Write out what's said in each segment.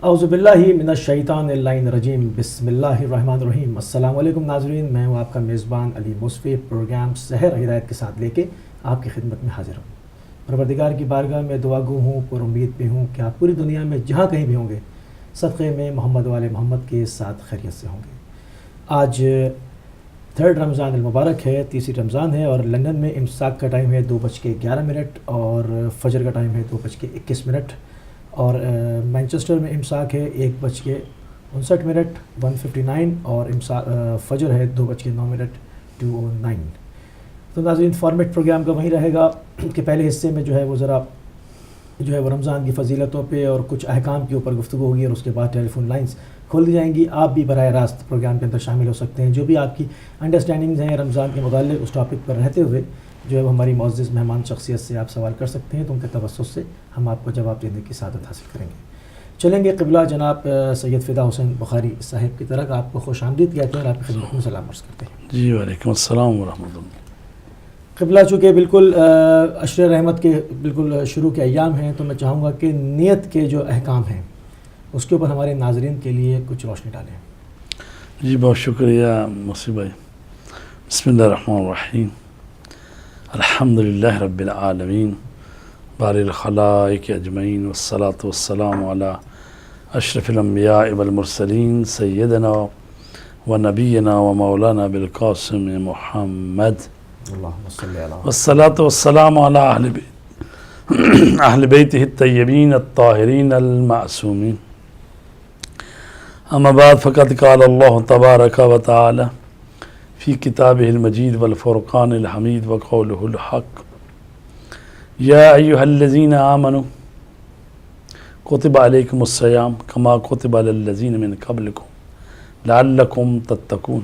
اعوذ باللہ من الشیطان اللعین الرجیم، بسم اللہ الرحمن الرحیم۔ السلام علیکم ناظرین، میں ہوں آپ کا میزبان علی مصفی، پروگرام سحر ہدایت کے ساتھ لے کے آپ کی خدمت میں حاضر ہوں۔ پروردگار کی بارگاہ میں دعا گو ہوں، پر امید بھی ہوں کہ آپ پوری دنیا میں جہاں کہیں بھی ہوں گے صدقے میں محمد والے محمد کے ساتھ خیریت سے ہوں گے۔ آج 3 رمضان المبارک ہے، تیسری رمضان ہے، اور لندن میں امساک کا ٹائم ہے 2:11 اور فجر کا ٹائم ہے 2:21، اور مانچسٹر میں امساک ہے 1:59 1:59، اور فجر ہے 2:09 2:09۔ تو ناظرین، فارمیٹ پروگرام کا وہی رہے گا کہ پہلے حصے میں وہ ذرا وہ رمضان کی فضیلتوں پہ اور کچھ احکام کے اوپر گفتگو ہوگی، اور اس کے بعد ٹیلی فون لائنز کھول دی جائیں گی۔ آپ بھی براہ راست پروگرام کے اندر شامل ہو سکتے ہیں، جو بھی آپ کی انڈرسٹینڈنگز ہیں رمضان کے متعلق، اس ٹاپک پر رہتے ہوئے ہماری معزز مہمان شخصیت سے آپ سوال کر سکتے ہیں، تو ان کے توسط سے ہم آپ کو جواب دینے کی سعادت حاصل کریں گے۔ چلیں گے قبلہ جناب سید فدا حسین بخاری صاحب کی طرف۔ آپ کو خوش آمدید کہتے ہیں اور آپ کی خدمت میں سلام عرض کرتے ہیں۔ جی وعلیکم السلام ورحمۃ اللہ۔ قبلہ چونکہ بالکل عشر رحمت کے بالکل شروع کے ایام ہیں، تو میں چاہوں گا کہ نیت کے جو احکام ہیں اس کے اوپر ہمارے ناظرین کے لیے کچھ روشنی ڈالیں۔ جی بہت شکریہ مصیب بھائی۔ بسم اللہ الرحمن الرحیم، الحمدللہ رب العالمین، باری الخلائق اجمعین، والصلاة والسلام علی اشرف الانبیاء والمرسلین، سیدنا و نبینا و مولانا بالقاسم محمد، اللہم صلی علی والصلاة والسلام علی اہل بیتہ الطیبین الطاہرین المعصومین۔ اما بعد، فقد قال اللہ تبارک و تعالی فی کتابہ المجید والفرقان الحمید وقولہ الحق، یا ایہا الذین آمنوا کتب علیکم الصیام کما کتب علی الذین من قبلکم لعلکم تتقون۔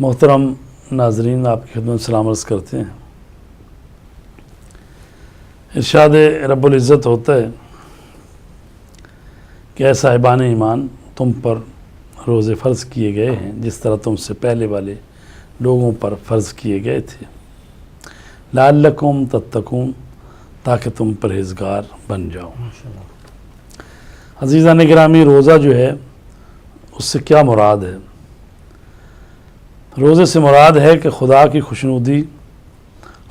محترم ناظرین، آپ کی خدمت میں سلام عرض کرتے ہیں۔ ارشاد رب العزت ہوتا ہے کہ اے صاحبان ایمان، تم پر روزے فرض کیے گئے ہیں جس طرح تم سے پہلے والے لوگوں پر فرض کیے گئے تھے، لعلکم تتقون، تاکہ تم پرہیزگار بن جاؤ۔ عزیزان گرامی، روزہ جو ہے اس سے کیا مراد ہے؟ روزے سے مراد ہے کہ خدا کی خوشنودی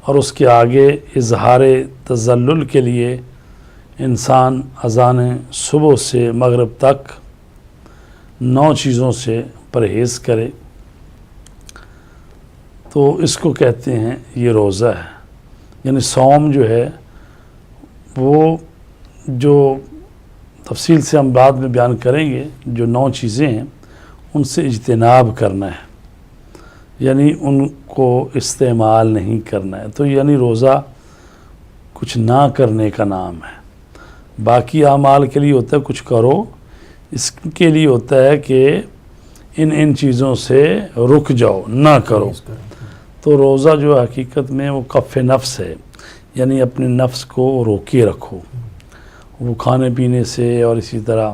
اور اس کے آگے اظہار تذلل کے لیے انسان اذان صبح سے مغرب تک 9 چیزوں سے پرہیز کرے، تو اس کو کہتے ہیں یہ روزہ ہے۔ یعنی صوم جو ہے وہ جو تفصیل سے ہم بعد میں بیان کریں گے، جو 9 چیزیں ہیں ان سے اجتناب کرنا ہے، یعنی ان کو استعمال نہیں کرنا ہے۔ تو یعنی روزہ کچھ نہ کرنے کا نام ہے۔ باقی اعمال کے لیے ہوتا ہے کچھ کرو، اس کے لیے ہوتا ہے کہ ان چیزوں سے رک جاؤ، نہ کرو۔ تو روزہ جو حقیقت میں وہ کف نفس ہے، یعنی اپنے نفس کو روکے رکھو، وہ کھانے پینے سے اور اسی طرح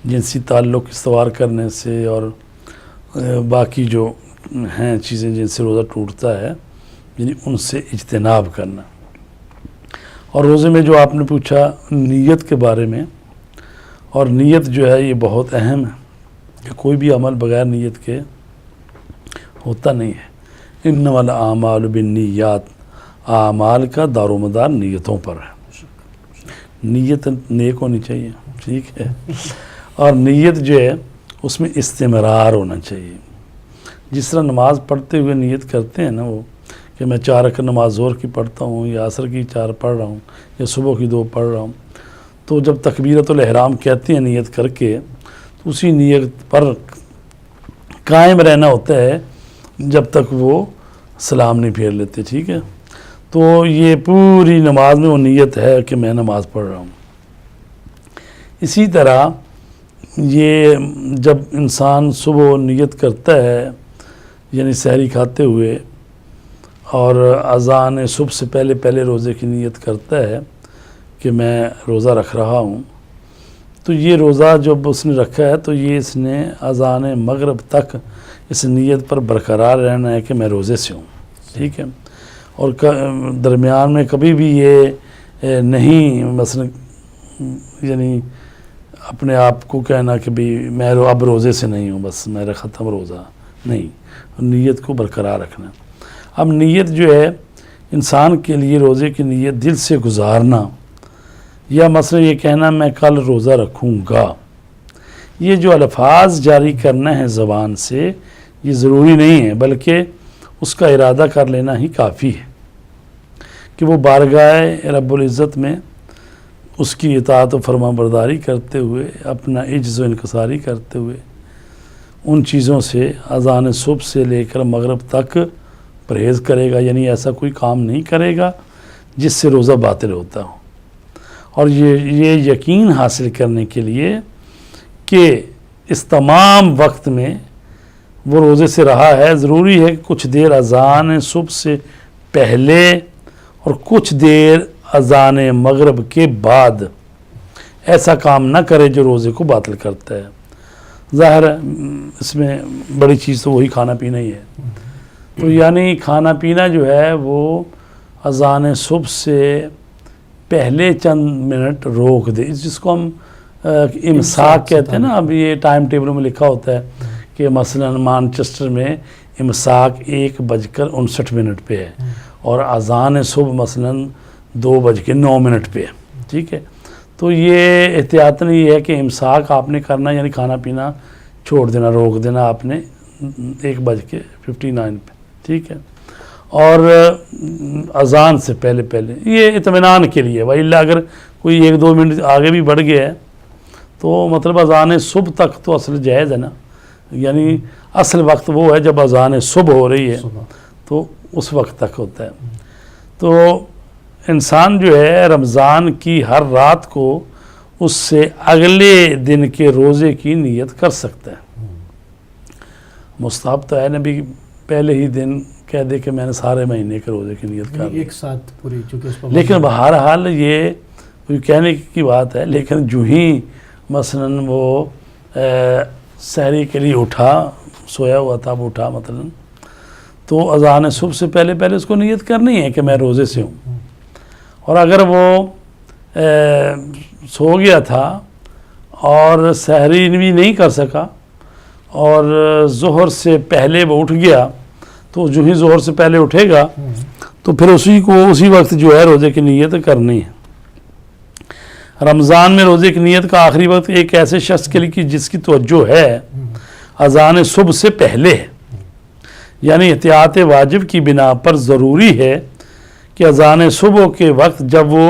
جنسی تعلق استوار کرنے سے اور باقی جو ہیں چیزیں جن سے روزہ ٹوٹتا ہے، یعنی ان سے اجتناب کرنا۔ اور روزے میں جو آپ نے پوچھا نیت کے بارے میں، اور نیت جو ہے یہ بہت اہم ہے کہ کوئی بھی عمل بغیر نیت کے ہوتا نہیں ہے۔ انما الاعمال بالنیات، اعمال کا دار و مدار نیتوں پر ہے۔ نیت نیک ہونی چاہیے، ٹھیک ہے، اور نیت جو ہے اس میں استمرار ہونا چاہیے۔ جس طرح نماز پڑھتے ہوئے نیت کرتے ہیں نا وہ کہ میں 4 رکعت نماز ظہر کی پڑھتا ہوں، یا عصر کی 4 پڑھ رہا ہوں، یا صبح کی 2 پڑھ رہا ہوں، تو جب تکبیرۃ الاحرام کہتے ہیں نیت کر کے، تو اسی نیت پر قائم رہنا ہوتا ہے جب تک وہ سلام نہیں پھیر لیتے، ٹھیک ہے۔ تو یہ پوری نماز میں وہ نیت ہے کہ میں نماز پڑھ رہا ہوں۔ اسی طرح یہ جب انسان صبح نیت کرتا ہے، یعنی سحری کھاتے ہوئے، اور اذان صبح سے پہلے روزے کی نیت کرتا ہے کہ میں روزہ رکھ رہا ہوں، تو یہ روزہ جب اس نے رکھا ہے تو یہ اس نے اذان مغرب تک اس نیت پر برقرار رہنا ہے کہ میں روزے سے ہوں، ٹھیک ہے۔ اور درمیان میں کبھی بھی یہ نہیں مثلا یعنی اپنے آپ کو کہنا کہ بھی میں اب روزے سے نہیں ہوں، بس میرا ختم روزہ نہیں، نیت کو برقرار رکھنا۔ اب نیت جو ہے انسان کے لیے روزے کی نیت دل سے گزارنا، یا مثلا یہ کہنا میں کل روزہ رکھوں گا، یہ جو الفاظ جاری کرنا ہے زبان سے یہ ضروری نہیں ہے، بلکہ اس کا ارادہ کر لینا ہی کافی ہے کہ وہ بارگاہ رب العزت میں اس کی اطاعت و فرما برداری کرتے ہوئے، اپنا عجز و انکساری کرتے ہوئے ان چیزوں سے اذان صبح سے لے کر مغرب تک پرہیز کرے گا، یعنی ایسا کوئی کام نہیں کرے گا جس سے روزہ باطل ہوتا ہو۔ اور یہ یقین حاصل کرنے کے لیے کہ اس تمام وقت میں وہ روزے سے رہا ہے، ضروری ہے کہ کچھ دیر اذان صبح سے پہلے اور کچھ دیر اذان مغرب کے بعد ایسا کام نہ کرے جو روزے کو باطل کرتا ہے۔ ظاہر ہے اس میں بڑی چیز تو وہی کھانا پینا ہی ہے، تو یعنی کھانا پینا جو ہے وہ اذان صبح سے پہلے چند منٹ روک دے، جس کو ہم امساک کہتے ہیں نا۔ اب یہ ٹائم ٹیبل میں لکھا ہوتا ہے کہ مثلا مانچسٹر میں امساک 1:59 پہ ہے اور اذان صبح مثلا 2:09 پہ ہے، ٹھیک ہے۔ تو یہ احتیاطاً یہ ہے کہ امساک آپ نے کرنا، یعنی کھانا پینا چھوڑ دینا، روک دینا آپ نے 1:59 پہ، ٹھیک ہے۔ اور اذان سے پہلے یہ اطمینان کے لیے، بھائی اللہ اگر کوئی 1-2 منٹ آگے بھی بڑھ گیا ہے تو مطلب اذان صبح تک تو اصل جائز ہے نا، یعنی اصل وقت وہ ہے جب اذان صبح ہو رہی ہے تو اس وقت تک ہوتا ہے۔ تو انسان جو ہے رمضان کی ہر رات کو اس سے اگلے دن کے روزے کی نیت کر سکتا ہے۔ مستحب تو ہے نبی پہلے ہی دن کہہ دے کہ میں نے سارے مہینے کے روزے کی نیت کر لی، ایک ساتھ پوری، چونکہ اس پر لیکن بہرحال یہ کہنے کی بات ہے، لیکن جو ہی مثلا وہ سحری کے لیے اٹھا، سویا ہوا تھا وہ اٹھا مثلا، تو اذان صبح سے پہلے اس کو نیت کرنی ہے کہ میں روزے سے ہوں۔ اور اگر وہ سو گیا تھا اور سحری بھی نہیں کر سکا اور ظہر سے پہلے وہ اٹھ گیا، تو جو ہی ظہر سے پہلے اٹھے گا تو پھر اسی وقت جو ہے روزے کی نیت کرنی ہے۔ رمضان میں روزے کی نیت کا آخری وقت ایک ایسے شخص کے لیے جس کی توجہ ہے اذان صبح سے پہلے ہے، یعنی احتیاط واجب کی بنا پر ضروری ہے کہ اذان صبح کے وقت جب وہ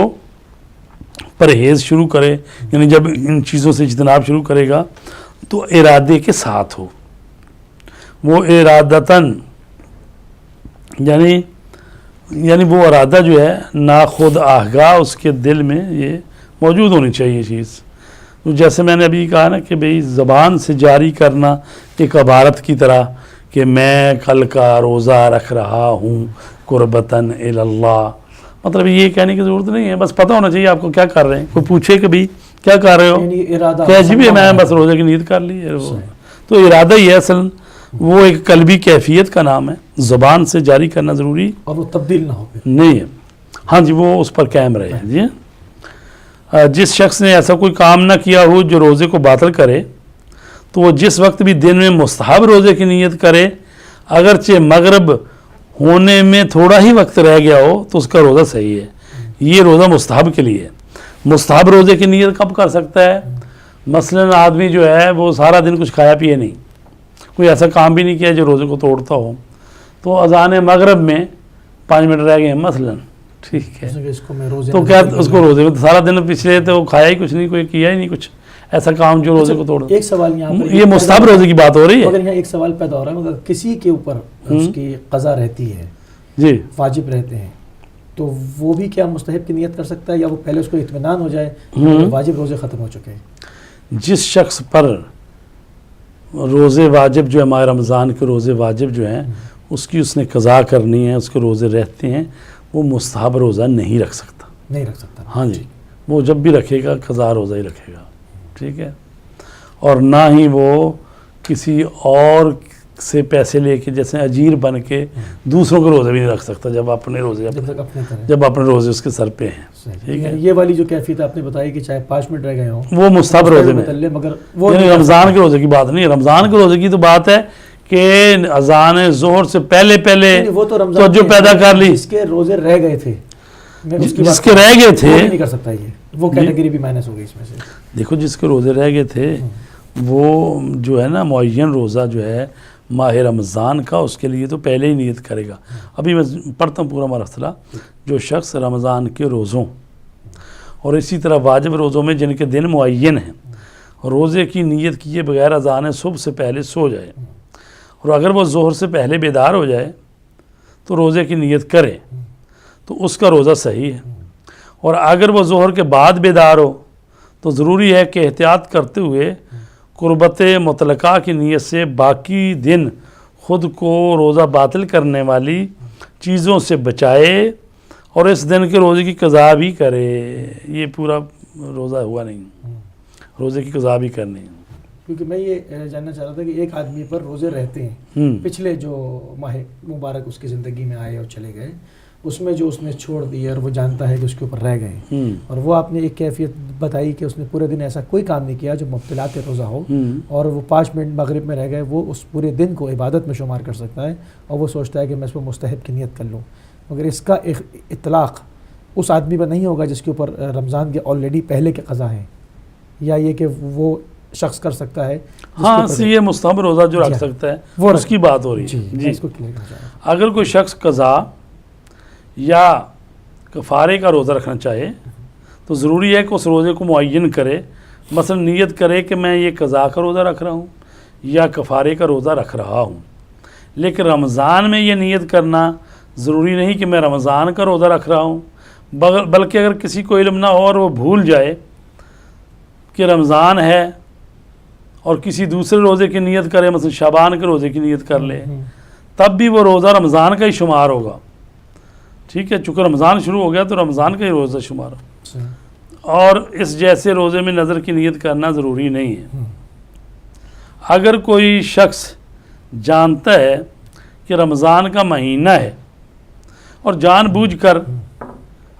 پرہیز شروع کرے، یعنی جب ان چیزوں سے اجتناب شروع کرے گا تو ارادے کے ساتھ ہو، وہ ارادتاً یعنی وہ ارادہ جو ہے ناخود آگاہ اس کے دل میں یہ موجود ہونی چاہیے چیز۔ تو جیسے میں نے ابھی کہا نا کہ بھئی زبان سے جاری کرنا ایک عبارت کی طرح کہ میں کل کا روزہ رکھ رہا ہوں قربتاً اللہ، مطلب یہ کہنے کی ضرورت نہیں ہے، بس پتہ ہونا چاہیے آپ کو کیا کر رہے ہیں۔ کوئی پوچھے کہ بھئی کیا کر رہے ہو، کہ جی بھی میں بس روزے کی نیت کر لی ہے، تو ارادہ ہی ہے اصل، وہ ایک قلبی کیفیت کا نام ہے، زبان سے جاری کرنا ضروری اور وہ تبدیل نہ ہو نہیں ہے، ہاں جی وہ اس پر قائم رہے ہیں۔ جی جس شخص نے ایسا کوئی کام نہ کیا ہو جو روزے کو باطل کرے تو وہ جس وقت بھی دن میں مستحب روزے کی نیت کرے، اگرچہ مغرب ہونے میں تھوڑا ہی وقت رہ گیا ہو تو اس کا روزہ صحیح ہے۔ یہ روزہ مستحب کے لیے ہے۔ مستحب روزے کی نیت کب کر سکتا ہے؟ مثلا آدمی جو ہے وہ سارا دن کچھ کھایا پیے نہیں، کوئی ایسا کام بھی نہیں کیا جو روزے کو توڑتا ہو، تو اذان مغرب میں 5 منٹ رہ گئے ہیں مثلا، ٹھیک ہے، تو کیا اس کو روزے میں سارا دن پچھلے تو وہ کھایا ہی کچھ نہیں، کوئی کیا ہی نہیں کچھ ایسا کام جو روزے کو توڑ۔ ایک سوال یہاں پر یہ مستحب روزے کی بات ہو رہی ہے، مگر یہاں ایک سوال پیدا ہو رہا ہے، مگر کسی کے اوپر اس کی قضا رہتی ہے، جی واجب رہتے ہیں، تو وہ بھی کیا مستحب کی نیت کر سکتا ہے، یا وہ پہلے اس کو اطمینان ہو جائے واجب روزے ختم ہو چکے ہیں؟ جس شخص پر روزے واجب جو ہے ماہ رمضان کے روزے واجب جو ہیں اس نے قضا کرنی ہے، اس کے روزے رہتے ہیں، وہ مستحب روزہ نہیں رکھ سکتا، ہاں جی وہ جب بھی رکھے گا قضا روزہ ہی رکھے گا، ٹھیک ہے، اور نہ ہی وہ کسی اور سے پیسے لے کے جیسے اجیر بن کے دوسروں کے روزے بھی نہیں رکھ سکتا جب اپنے روزے جب تک اپنے کریں. جب اپنے روزے اس کے سر پہ ہیں. ٹھیک ہے, یہ والی جو کیفیت آپ نے بتائی کہ چاہے 5 منٹ رہ گئے ہوں وہ مستحب روزے میں, مگر وہ یعنی رمضان کے روزے کی بات نہیں. رمضان کے روزے کی تو بات ہے کہ اذان ظہر سے پہلے وہ تو رمضان توجہ پیدا کر لی. جس کے روزے رہ گئے تھے, جس کے رہ گئے تھے نہیں کر سکتا, یہ وہ کیٹیگری بھی مائنس ہو گئی اس میں سے. دیکھو جس کے روزے رہ گئے تھے وہ جو ہے نا معین روزہ جو ہے ماہ رمضان کا, اس کے لیے تو پہلے ہی نیت کرے گا. ابھی میں پڑھتا ہوں پورا مرحلہ. جو شخص رمضان کے روزوں اور اسی طرح واجب روزوں میں جن کے دن معین ہیں روزے کی نیت کیے بغیر اذان صبح سے پہلے سو جائے, اور اگر وہ ظہر سے پہلے بیدار ہو جائے تو روزے کی نیت کرے تو اس کا روزہ صحیح ہے. اور اگر وہ ظہر کے بعد بیدار ہو تو ضروری ہے کہ احتیاط کرتے ہوئے قربت مطلقہ کی نیت سے باقی دن خود کو روزہ باطل کرنے والی چیزوں سے بچائے اور اس دن کے روزے کی قضا بھی کرے. یہ پورا روزہ ہوا نہیں, روزے کی قضا بھی کرنی. کیونکہ میں یہ جاننا چاہ رہا تھا کہ ایک آدمی پر روزے رہتے ہیں پچھلے جو ماہ مبارک اس کی زندگی میں آئے اور چلے گئے, اس میں جو اس نے چھوڑ دیے اور وہ جانتا ہے کہ اس کے اوپر رہ گئے, اور وہ آپ نے ایک کیفیت بتائی کہ اس نے پورے دن ایسا کوئی کام نہیں کیا جو مبتلاط روزہ ہو, اور وہ 5 منٹ مغرب میں رہ گئے, وہ اس پورے دن کو عبادت میں شمار کر سکتا ہے اور وہ سوچتا ہے کہ میں اس پر مستحب کی نیت کر لوں. مگر اس کا اطلاق اس آدمی پر نہیں ہوگا جس کے اوپر رمضان کے آلریڈی پہلے کے قضا ہیں, یا یہ کہ وہ شخص کر سکتا ہے. ہاں یہ مستحب روزہ جو رکھ سکتا ہے وہ اس کی بات ہو رہی ہے. جی اس کو کلیئر کرنا چاہتا ہوں. اگر کوئی شخص قضا یا کفارے کا روزہ رکھنا چاہے تو ضروری ہے کہ اس روزے کو معین کرے. مثلا نیت کرے کہ میں یہ قضا کا روزہ رکھ رہا ہوں یا کفارے کا روزہ رکھ رہا ہوں. لیکن رمضان میں یہ نیت کرنا ضروری نہیں کہ میں رمضان کا روزہ رکھ رہا ہوں, بلکہ اگر کسی کو علم نہ ہو اور وہ بھول جائے کہ رمضان ہے اور کسی دوسرے روزے کی نیت کرے, مثلا شعبان کے روزے کی نیت کر لے, تب بھی وہ روزہ رمضان کا ہی شمار ہوگا. ٹھیک ہے, چونکہ رمضان شروع ہو گیا تو رمضان کا ہی روزہ شمار ہو. اور اس جیسے روزے میں نظر کی نیت کرنا ضروری نہیں ہے. اگر کوئی شخص جانتا ہے کہ رمضان کا مہینہ ہے اور جان بوجھ کر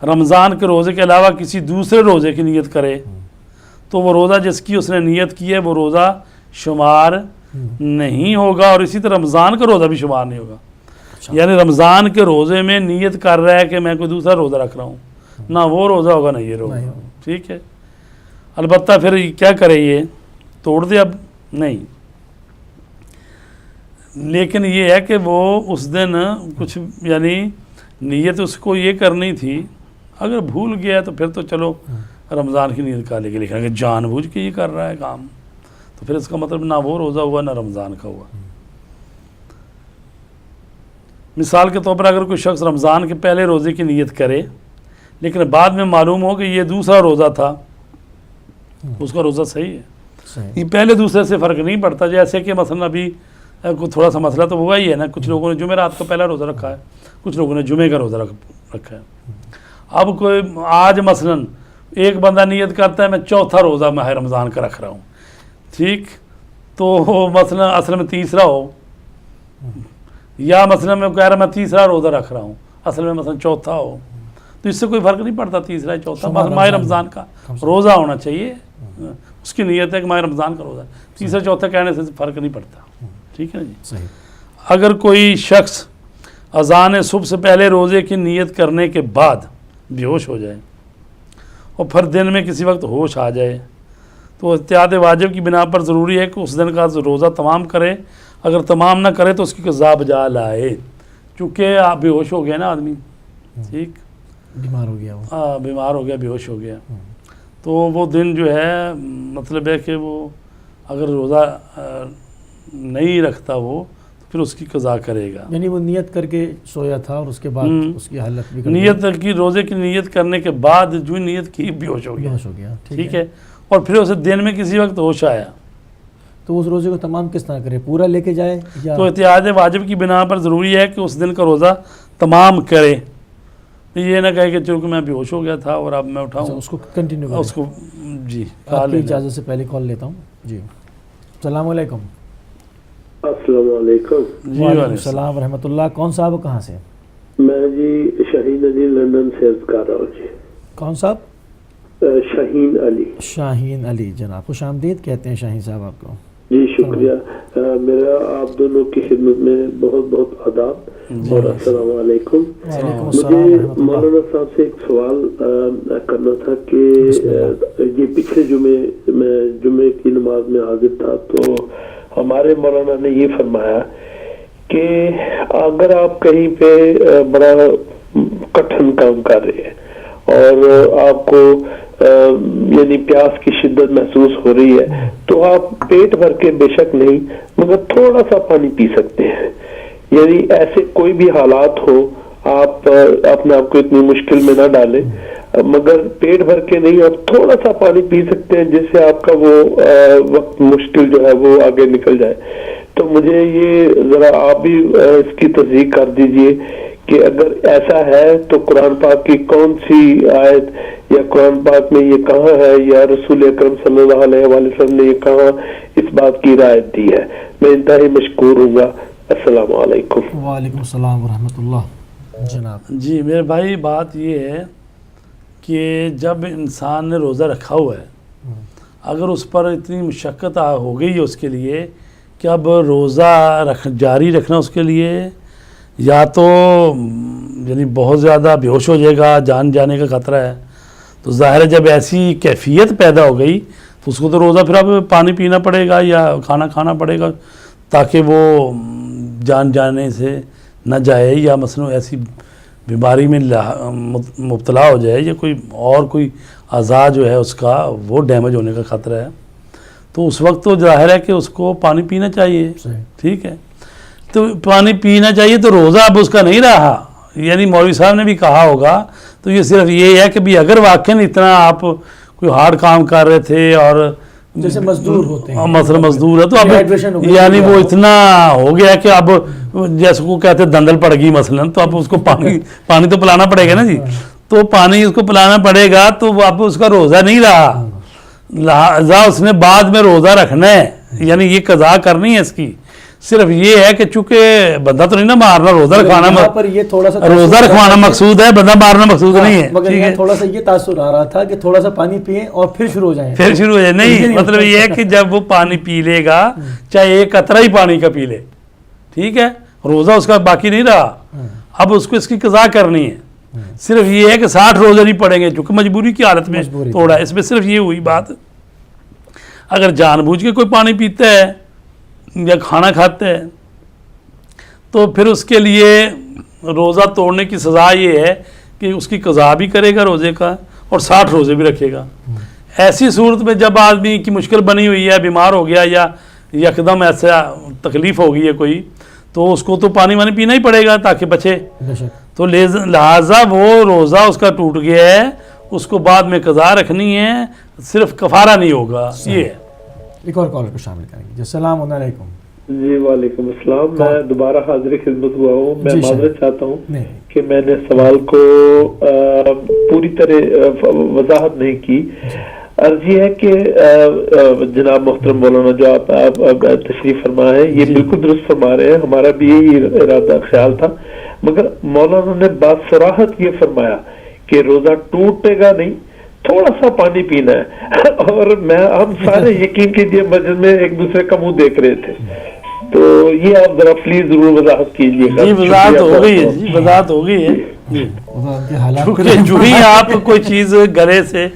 رمضان کے روزے کے علاوہ کسی دوسرے روزے کی نیت کرے تو وہ روزہ جس کی اس نے نیت کی ہے وہ روزہ شمار نہیں ہوگا, اور اسی طرح رمضان کا روزہ بھی شمار نہیں ہوگا. یعنی رمضان کے روزے میں نیت کر رہا ہے کہ میں کوئی دوسرا روزہ رکھ رہا ہوں, نہ وہ روزہ ہوگا نہ یہ روزہ. ٹھیک ہے, البتہ پھر کیا کرے, یہ توڑ دے اب نہیں, لیکن یہ ہے کہ وہ اس دن کچھ یعنی نیت اس کو یہ کرنی تھی, اگر بھول گیا تو پھر تو چلو رمضان کی نیت کر لے کے, لیکن اگر جان بوجھ کے یہ کر رہا ہے کام تو پھر اس کا مطلب نہ وہ روزہ ہوا نہ رمضان کا ہوا. مثال کے طور پر اگر کوئی شخص رمضان کے پہلے روزے کی نیت کرے لیکن بعد میں معلوم ہو کہ یہ دوسرا روزہ تھا, اس کا روزہ صحیح ہے. یہ پہلے دوسرے سے فرق نہیں پڑتا. جیسے کہ مثلا ابھی تھوڑا سا مسئلہ تو ہوا ہی ہے نا, کچھ لوگوں نے جمعرات کا پہلا روزہ رکھا ہے, کچھ لوگوں نے جمعے کا روزہ رکھا ہے. اب کوئی آج مثلا ایک بندہ نیت کرتا ہے میں چوتھا روزہ ماہ رمضان کا رکھ رہا ہوں, ٹھیک, تو مثلا اصل میں تیسرا ہو, یا مثلا میں کہہ رہا میں تیسرا روزہ رکھ رہا ہوں, اصل میں مثلا چوتھا ہو, تو اس سے کوئی فرق نہیں پڑتا تیسرا چوتھا, ماہ رمضان کا روزہ ہونا چاہیے. اس کی نیت ہے کہ ماہ رمضان کا روزہ, تیسرا چوتھا کہنے سے فرق نہیں پڑتا. ٹھیک ہے نا جی. اگر کوئی شخص اذان صبح سے پہلے روزے کی نیت کرنے کے بعد بے ہوش ہو جائے اور پھر دن میں کسی وقت ہوش آ جائے تو احتیاط واجب کی بنا پر ضروری ہے کہ اس دن کا روزہ تمام کرے. اگر تمام نہ کرے تو اس کی قضا بجا لائے, چونکہ آپ بے ہوش ہو گیا نا آدمی, ٹھیک, بیمار ہو گیا, بیمار ہو گیا, بے ہوش ہو گیا, تو وہ دن جو ہے مطلب ہے کہ وہ اگر روزہ نہیں رکھتا وہ تو پھر اس کی قضا کرے گا. یعنی وہ نیت کر کے سویا تھا اور اس کے بعد اس کی حالت بھی نیت کی, روزے کی نیت کرنے کے بعد جو نیت کی بے ہوش ہو گیا. ٹھیک ہے, اور پھر اسے دن میں کسی وقت ہوش آیا تو اس روزے کو تمام کس طرح کرے, پورا لے کے جائے یا تو احتیاط واجب کی بنا پر ضروری ہے کہ اس دن کا روزہ تمام کرے. یہ نہ کہے کہ چونکہ میں بے ہوش ہو گیا تھا اور اب میں اٹھاؤں, اس کو کنٹینیو کرے. اس کو جی آپ کی اجازت سے پہلے کال لیتا ہوں. جی السلام علیکم. السلام علیکم. جی وعلیکم وعلیکم السلام ورحمۃ اللہ. کون صاحب کہاں سے؟ میں جی شاہین علی لندن سے عرض کر رہا ہوں جی. کون صاحب؟ شاہین علی. شاہین علی جناب، خوش آمدید کہتے ہیں شاہین صاحب آپ کو. جی شکریہ. میرا آپ دونوں کی خدمت میں بہت بہت آداب اور السلام علیکم. وعلیکم السلام مجھے ورحمۃ اللہ. مولانا صاحب سے ایک سوال کرنا تھا کہ یہ پچھلے جمعے کی نماز میں حاضر تھا تو ہمارے مولانا نے یہ فرمایا کہ اگر آپ کہیں پہ بڑا کٹھن کام کر رہے ہیں اور آپ کو یعنی پیاس کی شدت محسوس ہو رہی ہے تو آپ پیٹ بھر کے بے شک نہیں مگر تھوڑا سا پانی پی سکتے ہیں. یعنی ایسے کوئی بھی حالات ہو آپ اپنے آپ کو اتنی مشکل میں نہ ڈالیں مگر پیٹ بھر کے نہیں آپ تھوڑا سا پانی پی سکتے ہیں جس سے آپ کا وہ وقت مشکل جو ہے وہ آگے نکل جائے. تو مجھے یہ ذرا آپ بھی اس کی تصدیق کر دیجئے کہ اگر ایسا ہے تو قرآن پاک کی کون سی آیت یا قرآن پاک میں یہ کہاں ہے یا رسول اکرم صلی اللہ علیہ وآلہ وسلم نے یہ کہاں اس بات کی رعایت دی ہے. میں انتہائی مشکور ہوں گا. السلام علیکم. وعلیکم السلام ورحمۃ اللہ جناب. جی میرے بھائی بات یہ ہے کہ جب انسان نے روزہ رکھا ہوا ہے اگر اس پر اتنی مشقت ہو گئی ہے اس کے لیے کہ اب روزہ جاری رکھنا اس کے لیے یا تو یعنی بہت زیادہ بے ہوش ہو جائے گا، جان جانے کا خطرہ ہے، تو ظاہر ہے جب ایسی کیفیت پیدا ہو گئی تو اس کو تو روزہ پھر اب پانی پینا پڑے گا یا کھانا کھانا پڑے گا تاکہ وہ جان جانے سے نہ جائے یا مثلا ایسی بیماری میں مبتلا ہو جائے یا کوئی اعضاء جو ہے اس کا وہ ڈیمیج ہونے کا خطرہ ہے. تو اس وقت تو ظاہر ہے کہ اس کو پانی پینا چاہیے. ٹھیک ہے، تو پانی پینا چاہیے تو روزہ اب اس کا نہیں رہا. یعنی مولوی صاحب نے بھی کہا ہوگا تو یہ صرف یہ ہے کہ بھی اگر واقعی اتنا آپ کوئی ہارڈ کام کر رہے تھے اور جیسے مزدور ہوتے ہیں مثلا مزدور ہے تو اب یعنی وہ اتنا ہو گیا کہ اب جیسے کو کہتے ہیں دندل پڑ گئی مثلا تو اب اس کو پانی تو پلانا پڑے گا نا جی. تو پانی اس کو پلانا پڑے گا تو وہ اب اس کا روزہ نہیں رہا، لہذا اس نے بعد میں روزہ رکھنا ہے. یعنی یہ قضا کرنی ہے اس کی. صرف یہ ہے کہ چونکہ بندہ تو نہیں نا مارنا، روزہ رکھوانا مقصود ہے، بندہ مارنا مقصود نہیں ہے. مگر یہاں تھوڑا سا یہ تاثر آ رہا تھا کہ تھوڑا سا پانی پئیں اور پھر شروع ہو جائیں. نہیں مطلب یہ ہے کہ جب وہ پانی پی لے گا چاہے ایک قطرہ ہی پانی کا پی لے، ٹھیک ہے، روزہ اس کا باقی نہیں رہا. اب اس کو اس کی قضا کرنی ہے. صرف یہ ہے کہ 60 روزے نہیں پڑیں گے چونکہ مجبوری کی حالت میں توڑا ہے. اس میں صرف یہ ہوئی بات اگر جان بوجھ کے کوئی پانی پیتا ہے یا کھانا کھاتا ہے تو پھر اس کے لیے روزہ توڑنے کی سزا یہ ہے کہ اس کی قضا بھی کرے گا روزے کا اور 60 روزے بھی رکھے گا. ایسی صورت میں جب آدمی کی مشکل بنی ہوئی ہے، بیمار ہو گیا یا یکدم ایسا تکلیف ہو گئی ہے کوئی، تو اس کو تو پانی وانی پینا ہی پڑے گا تاکہ بچے. تو لہٰذا وہ روزہ اس کا ٹوٹ گیا ہے، اس کو بعد میں قضا رکھنی ہے، صرف کفارہ نہیں ہوگا. یہ ہے. ایک اور کالر کو شامل کریں گے. السلام علیکم. جی وعلیکم السلام. میں دوبارہ حاضر خدمت ہوا ہوں. میں معذرت چاہتا ہوں کہ میں نے سوال کو پوری طرح وضاحت نہیں کی. عرض یہ ہے کہ جناب محترم مولانا جو آپ تشریف فرما ہے یہ بالکل درست فرما رہے ہیں، ہمارا بھی یہی ارادہ خیال تھا. مگر مولانا نے بات صراحت یہ فرمایا کہ روزہ ٹوٹے گا نہیں، تھوڑا سا پانی پینا ہے. اور ہم سارے یقین کیجیے مسجد میں ایک دوسرے کا منہ دیکھ رہے تھے. تو یہ آپ ذرا پلیز ضرور وضاحت کیجیے گا. جی وضاحت ہو گئی ہے، جی وضاحت ہو گئی ہے. جو ہی آپ کوئی چیز گلے سے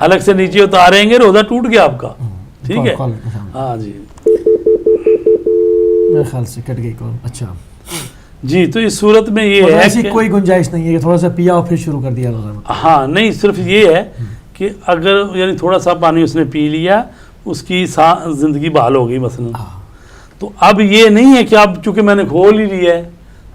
حلق سے نیچے اتاریں گے روزہ ٹوٹ گیا آپ کا. ٹھیک ہے. ہاں جی میرے خیال سے کٹ گئی کال. اچھا جی تو اس صورت میں یہ ہے ایسی کوئی گنجائش نہیں ہے کہ تھوڑا سا پیا اور پھر شروع کر دیا روزہ. ہاں نہیں، صرف یہ ہے کہ اگر یعنی تھوڑا سا پانی اس نے پی لیا اس کی زندگی بحال ہو گئی مثلا، تو اب یہ نہیں ہے کہ اب چونکہ میں نے کھول ہی لیا ہے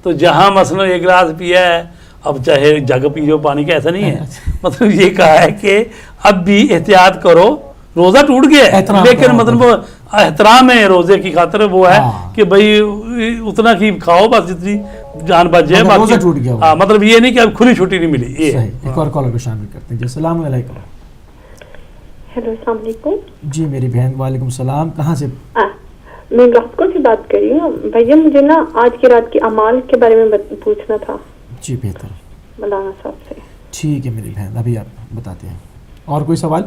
تو جہاں مثلا ایک گلاس پیا ہے اب چاہے جگ پی جو پانی کا، ایسا نہیں ہے. مطلب یہ کہا ہے کہ اب بھی احتیاط کرو، روزہ ٹوٹ گیا ہے لیکن مطلب احترام ہے روزے کی خاطر وہ ہے کہ بھئی اتنا کی کھاؤ بس جتنی جان بچ جائے، روزہ ٹوٹ گیا. ہاں مطلب یہ نہیں کہ اب کھلی چھٹی نہیں ملی. ایک اور کالر کو شامل کرتے ہیں. السلام علیکم. ہیلو السلام علیکم. جی میری بہن. وعلیکم السلام. کہاں سے؟ میں گلاسکو سے بات کر رہی ہوں بھیا. مجھے نا آج کی رات کے اعمال کے بارے میں پوچھنا تھا جی بہتر, مولانا صاحب سے. ٹھیک ہے میری بہن, ابھی آپ بتاتے ہیں. اور کوئی سوال؟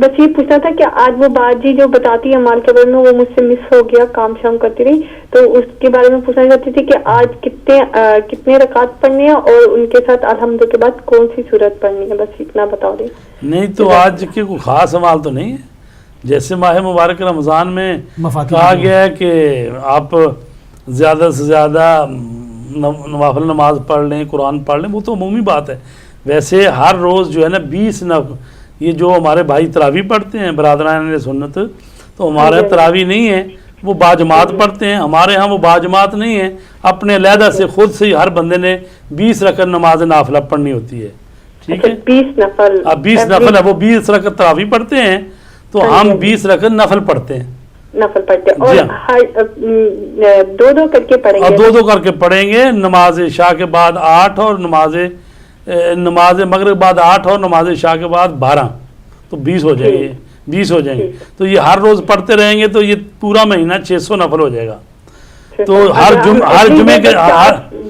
بس یہ پوچھنا تھا کہ آج وہ بات جی جو بتاتی ہے اعمال کے بارے میں وہ مجھ سے مس ہو گیا, کام شام کرتی رہی, تو اس کے بارے میں پوچھنا چاہتی تھی کہ آج کتنے رکعت پڑھنی ہے اور ان کے ساتھ الحمد کے بعد کون سی صورت پڑھنی ہے, بس اتنا بتا دیں. نہیں تو آج کے کوئی خاص عمال تو نہیں ہے. جیسے ماہ مبارک رمضان میں کہا گیا ہے کہ آپ زیادہ سے زیادہ نوافل نماز پڑھ لیں, قرآن پڑھ لیں, وہ تو عمومی بات ہے. ویسے ہر روز جو ہے نا 20 یہ جو ہمارے بھائی تراویح پڑھتے ہیں برادران سنت, تو ہمارے تراویح نہیں ہے, وہ باجماعت پڑھتے ہیں. ہمارے ہاں وہ باجماعت نہیں ہے, اپنے علیحدہ سے خود سے ہر بندے نے 20 رکعت نماز نافلہ پڑھنی ہوتی ہے. ٹھیک ہے, 20 نفل. اب 20 نفل ہے, وہ 20 رکعت تراویح پڑھتے ہیں, تو ہم 20 رکعت نفل پڑھتے ہیں. نفل پڑھتے ہیں اور دو کر کے پڑھیں گے. اور دو کر کے پڑھیں گے. نماز عشاء کے بعد 8 اور نماز مغرب کے بعد 8 اور نماز عشاء کے بعد 12, تو 20 ہو جائیں گے. 20 ہو جائیں گے. تو یہ ہر روز پڑھتے رہیں گے تو یہ پورا مہینہ 600 نفل ہو جائے گا. تو ہر جمعے کے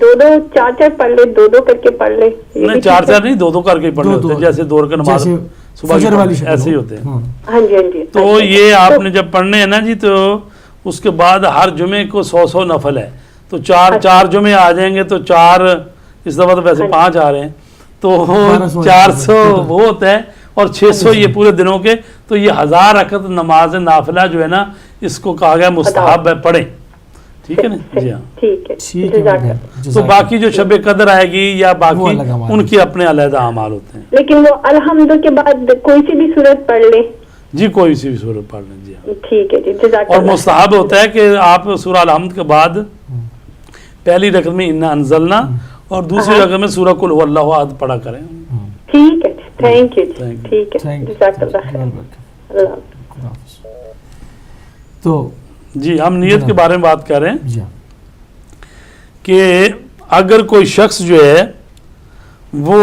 دو چار پڑھ لے, دو کر کے پڑھ لے. نہیں, چار نہیں, دو کر کے پڑھنے ہوتے ہیں. جیسے دور کا نماز صبح کی ایسے ہی ہوتے ہیں. ہاں جی, ہاں جی. تو یہ آپ نے جب پڑھنے ہیں نا جی, تو اس کے بعد ہر جمعے کو 100 نفل ہے. تو چار جمعے آ جائیں گے, تو 4 اس دفعہ تو ویسے 5 آ رہے ہیں, تو 400 وہ ہوتا ہے, اور 600 یہ پورے دنوں کے. تو یہ 1000 رکعت نماز نافلہ جو ہے نا, اس کو کہا گیا مستحب ہے, پڑھیں. ٹھیک ہے نا جی ہاں. ٹھیک ہے. تو باقی جو شب قدر آئے گی یا باقی ان کے اپنے علیحدہ اعمال ہوتے ہیں. لیکن وہ الحمد کے بعد کوئی سی بھی صورت پڑھ لیں. جی کوئی سی بھی صورت پڑھ لیں. جی ہاں ٹھیک ہے جی, جزاک اور اللہ. مستحب ہوتا ہے کہ آپ سورہ الحمد کے بعد پہلی رکعت میں انا انزلنا اور دوسری رکعت میں سورہ قل هو اللہ احد پڑھا کریں. ٹھیک ہے, تھینک یو جی. ٹھیک ہے, جزاک اللہ. تو جی ہم نیت کے بارے میں بات کر رہے ہیں جی کہ اگر کوئی شخص جو ہے وہ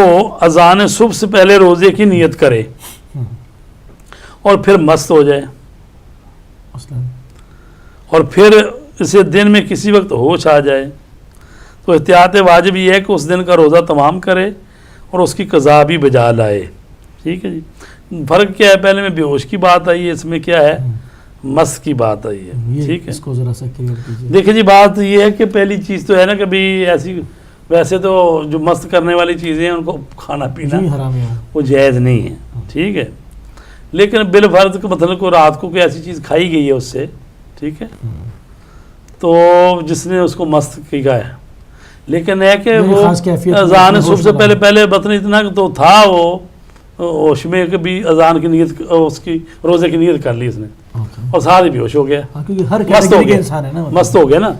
اذان صبح سے پہلے روزے کی نیت کرے اور پھر مست ہو جائے, اور پھر اسے دن میں کسی وقت ہوش آ جائے, تو احتیاط واجب یہ ہے کہ اس دن کا روزہ تمام کرے اور اس کی قضا بھی بجا لائے. ٹھیک ہے جی. فرق کیا ہے, پہلے میں بے ہوش کی بات آئی ہے, اس میں کیا ہے مست کی بات آئی ہے. ٹھیک ہے, اس کو ذرا سا کلیئر کیجیے. دیکھیں جی, بات یہ ہے کہ پہلی چیز تو ہے نا کہ بھی ایسی, ویسے تو جو مست کرنے والی چیزیں ہیں ان کو کھانا پینا وہ جائز نہیں ہے. ٹھیک ہے, لیکن بالفرض کا مطلب کو رات کو کوئی ایسی چیز کھائی گئی ہے اس سے, ٹھیک ہے, تو جس نے اس کو مست کیا ہے, لیکن ہے کہ وہ اذان صبح سے پہلے بطن اتنا تو تھا, وہ ہوش میں کہ بھی اذان کی نیت, اس کی روزے کی نیت کر لی اس نے, اور سارے بھی ہوش ہو گیا, مست ہو گیا نا.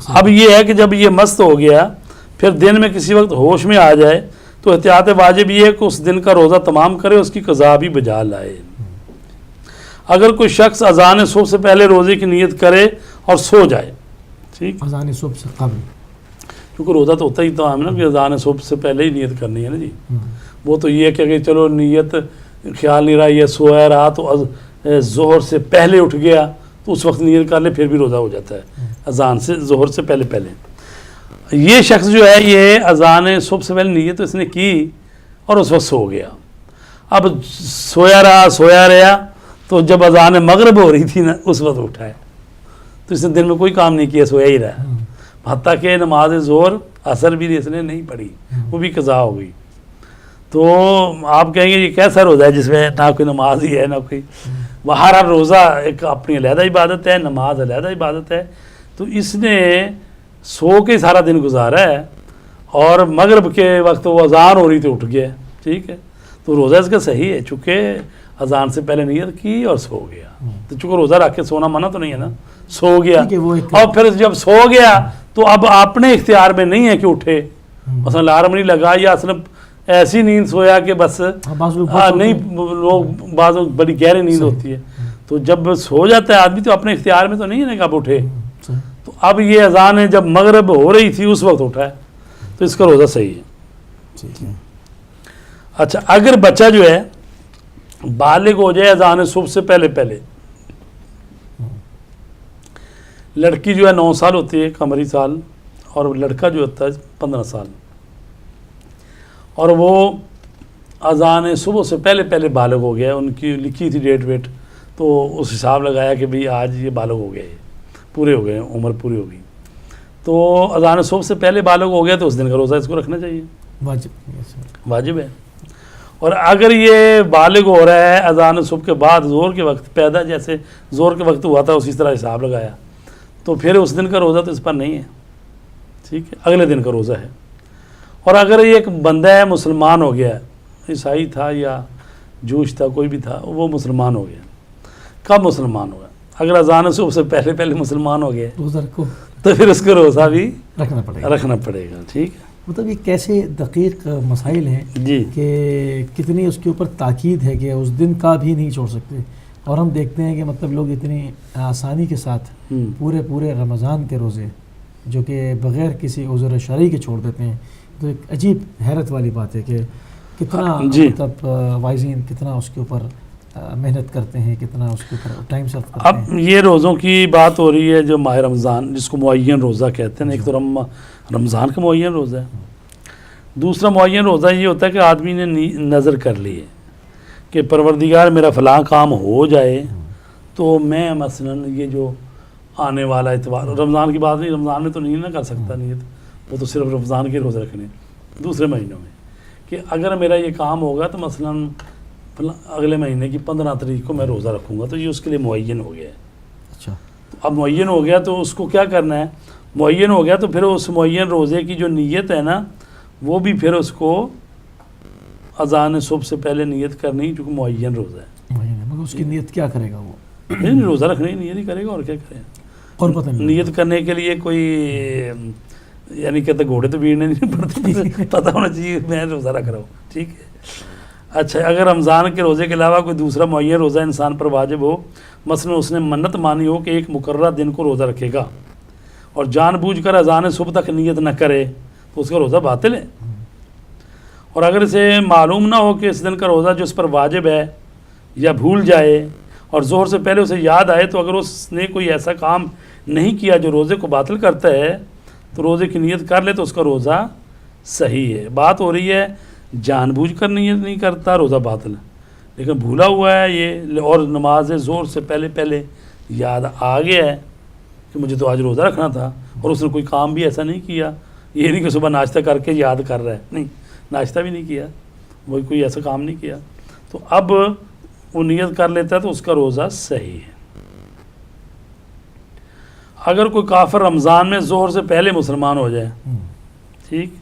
اب یہ ہے کہ جب یہ مست ہو گیا پھر دن میں کسی وقت ہوش میں آ جائے, تو احتیاط واجب یہ ہے کہ اس دن کا روزہ تمام کرے, اس کی قضا بھی بجا لائے. اگر کوئی شخص اذان صبح سے پہلے روزے کی نیت کرے اور سو جائے, ٹھیک, اذان صبح سے قبل, کیونکہ روزہ تو ہوتا ہی تو ہے نا کہ اذان صبح سے پہلے ہی نیت کرنی ہے نا جی. وہ تو یہ کہ چلو نیت خیال نہیں رہا, یہ سویا رہا تو ظہر سے پہلے اٹھ گیا تو اس وقت نیت کر لے, پھر بھی روزہ ہو جاتا ہے اذان سے ظہر سے پہلے. یہ شخص جو ہے یہ اذان صبح سے پہلے نیت تو اس نے کی اور اس وقت سو گیا. اب سویا رہا تو جب اذان مغرب ہو رہی تھی نا اس وقت اٹھا ہے, تو اس نے دن میں کوئی کام نہیں کیا, سویا ہی رہا. حتیٰ کہ نماز ظہر عصر بھی اس نے نہیں پڑھی, وہ بھی قضا ہو گئی. تو آپ کہیں گے یہ کیسا روزہ ہے جس میں نہ کوئی نماز ہی ہے نہ کوئی, ہر روزہ ایک اپنی علیحدہ عبادت ہے, نماز علیحدہ عبادت ہے. تو اس نے سو کے سارا دن گزارا ہے اور مغرب کے وقت وہ اذان ہو رہی تو اٹھ گیا. ٹھیک ہے, تو روزہ اس کا صحیح ہے, چونکہ اذان سے پہلے نیت کی اور سو گیا. تو چونکہ روزہ رکھ کے سونا منع تو نہیں ہے نا, سو گیا. اور پھر جب سو گیا تو اب اپنے اختیار میں نہیں ہے کہ اٹھے, مثلا الارم نہیں لگا یا اصل ایسی نیند سویا کہ بس نہیں, لوگ بعض بڑی گہری نیند ہوتی ہے, تو جب سو جاتا ہے آدمی تو اپنے اختیار میں تو نہیں ہے نا کہ اب اٹھے. تو اب یہ اذان ہے جب مغرب ہو رہی تھی اس وقت اٹھا ہے, تو اس کا روزہ صحیح ہے. اچھا, اگر بچہ جو ہے بالغ ہو جائے اذان صبح سے پہلے لڑکی جو ہے 9 سال ہوتی ہے قمری سال، اور لڑکا جو ہوتا ہے 15 سال، اور وہ اذان صبح سے پہلے پہلے بالغ ہو گیا، ان کی لکھی تھی ڈیٹ ویٹ، تو اس حساب لگایا کہ بھئی آج یہ بالغ ہو گئے، پورے ہو گئے، عمر پوری ہو گئی، تو اذان صبح سے پہلے بالغ ہو گیا تو اس دن کا روزہ اس کو رکھنا چاہیے، واجب ہے۔ اور اگر یہ بالغ ہو رہا ہے اذان صبح کے بعد زور کے وقت، پیدا جیسے زور کے وقت ہوا تھا اسی طرح حساب لگایا، تو پھر اس دن کا روزہ تو اس پر نہیں ہے، ٹھیک ہے، اگلے دن کا روزہ ہے۔ اور اگر یہ ایک بندہ ہے مسلمان ہو گیا، عیسائی تھا یا جوش تھا، کوئی بھی تھا، وہ مسلمان ہو گیا، کب مسلمان ہوا؟ اگر اذان صبح سے پہلے پہلے مسلمان ہو گیا روزہ رکھو، تو پھر اس کو روزہ بھی رکھنا پڑے گا۔ ٹھیک ہے۔ مطلب یہ کیسے دقیق مسائل ہیں جی کہ کتنی اس کے اوپر تاکید ہے کہ اس دن کا بھی نہیں چھوڑ سکتے، اور ہم دیکھتے ہیں کہ مطلب لوگ اتنی آسانی کے ساتھ پورے رمضان کے روزے جو کہ بغیر کسی عذر شرعی کے چھوڑ دیتے ہیں، تو ایک عجیب حیرت والی بات ہے کہ کتنا مطلب وائزین کتنا اس کے اوپر محنت کرتے ہیں، کتنا اس کے اوپر ٹائم صرف کرتے ہیں۔ اب یہ روزوں کی بات ہو رہی ہے جو ماہ رمضان جس کو معین روزہ کہتے ہیں، ایک تو رمضان کا معین روزہ ہے، دوسرا معین روزہ یہ ہوتا ہے کہ آدمی نے نظر کر لی ہے کہ پروردگار میرا فلاں کام ہو جائے تو میں مثلاً یہ جو آنے والا اتوار، رمضان کی بات نہیں، رمضان میں تو نہیں نہ کر سکتا نیت، وہ تو صرف رمضان کے روزے رکھنے، دوسرے مہینوں میں، کہ اگر میرا یہ کام ہوگا تو مثلاً اگلے مہینے کی 15 تاریخ کو میں روزہ رکھوں گا، تو یہ اس کے لیے معین ہو گیا ہے۔ اچھا، اب معین ہو گیا تو اس کو کیا کرنا ہے؟ معین ہو گیا تو پھر اس معین روزے کی جو نیت ہے نا، وہ بھی پھر اس کو اذان صبح سے پہلے نیت کرنی، چونکہ معین روزہ ہے۔ مگر اس کی نیت کیا کرے گا وہ؟ نہیں، روزہ رکھنے کی نیت ہی کرے گا، اور کیا کرے گا؟ اور پتہ نہیں نیت کرنے کے لیے کوئی یعنی کہتے گھوڑے تو بیڑنے نہیں پڑتے، پتہ ہونا چاہیے میں روزہ رکھ رہا ہوں، ٹھیک ہے۔ اچھا، اگر رمضان کے روزے کے علاوہ کوئی دوسرا معین روزہ انسان پر واجب ہو، مثلا اس نے منت مانی ہو کہ ایک مقررہ دن کو روزہ رکھے گا، اور جان بوجھ کر اذان صبح تک نیت نہ کرے تو اس کا روزہ باطل ہے۔ اور اگر اسے معلوم نہ ہو کہ اس دن کا روزہ جو اس پر واجب ہے، یا بھول جائے اور ظہر سے پہلے اسے یاد آئے، تو اگر اس نے کوئی ایسا کام نہیں کیا جو روزے کو باطل کرتا ہے تو روزے کی نیت کر لے تو اس کا روزہ صحیح ہے۔ بات ہو رہی ہے جان بوجھ کر نیت نہیں کرتا، روزہ باطل ہے، لیکن بھولا ہوا ہے یہ، اور نماز ظہر سے پہلے پہلے یاد آ گیا ہے کہ مجھے تو آج روزہ رکھنا تھا، اور اس نے کوئی کام بھی ایسا نہیں کیا، یہ نہیں کہ صبح ناشتہ کر کے یاد کر رہا ہے، نہیں، ناشتہ بھی نہیں کیا، وہ کوئی ایسا کام نہیں کیا، تو اب وہ نیت کر لیتا ہے تو اس کا روزہ صحیح ہے۔ اگر کوئی کافر رمضان میں ظہر سے پہلے مسلمان ہو جائے، ٹھیک،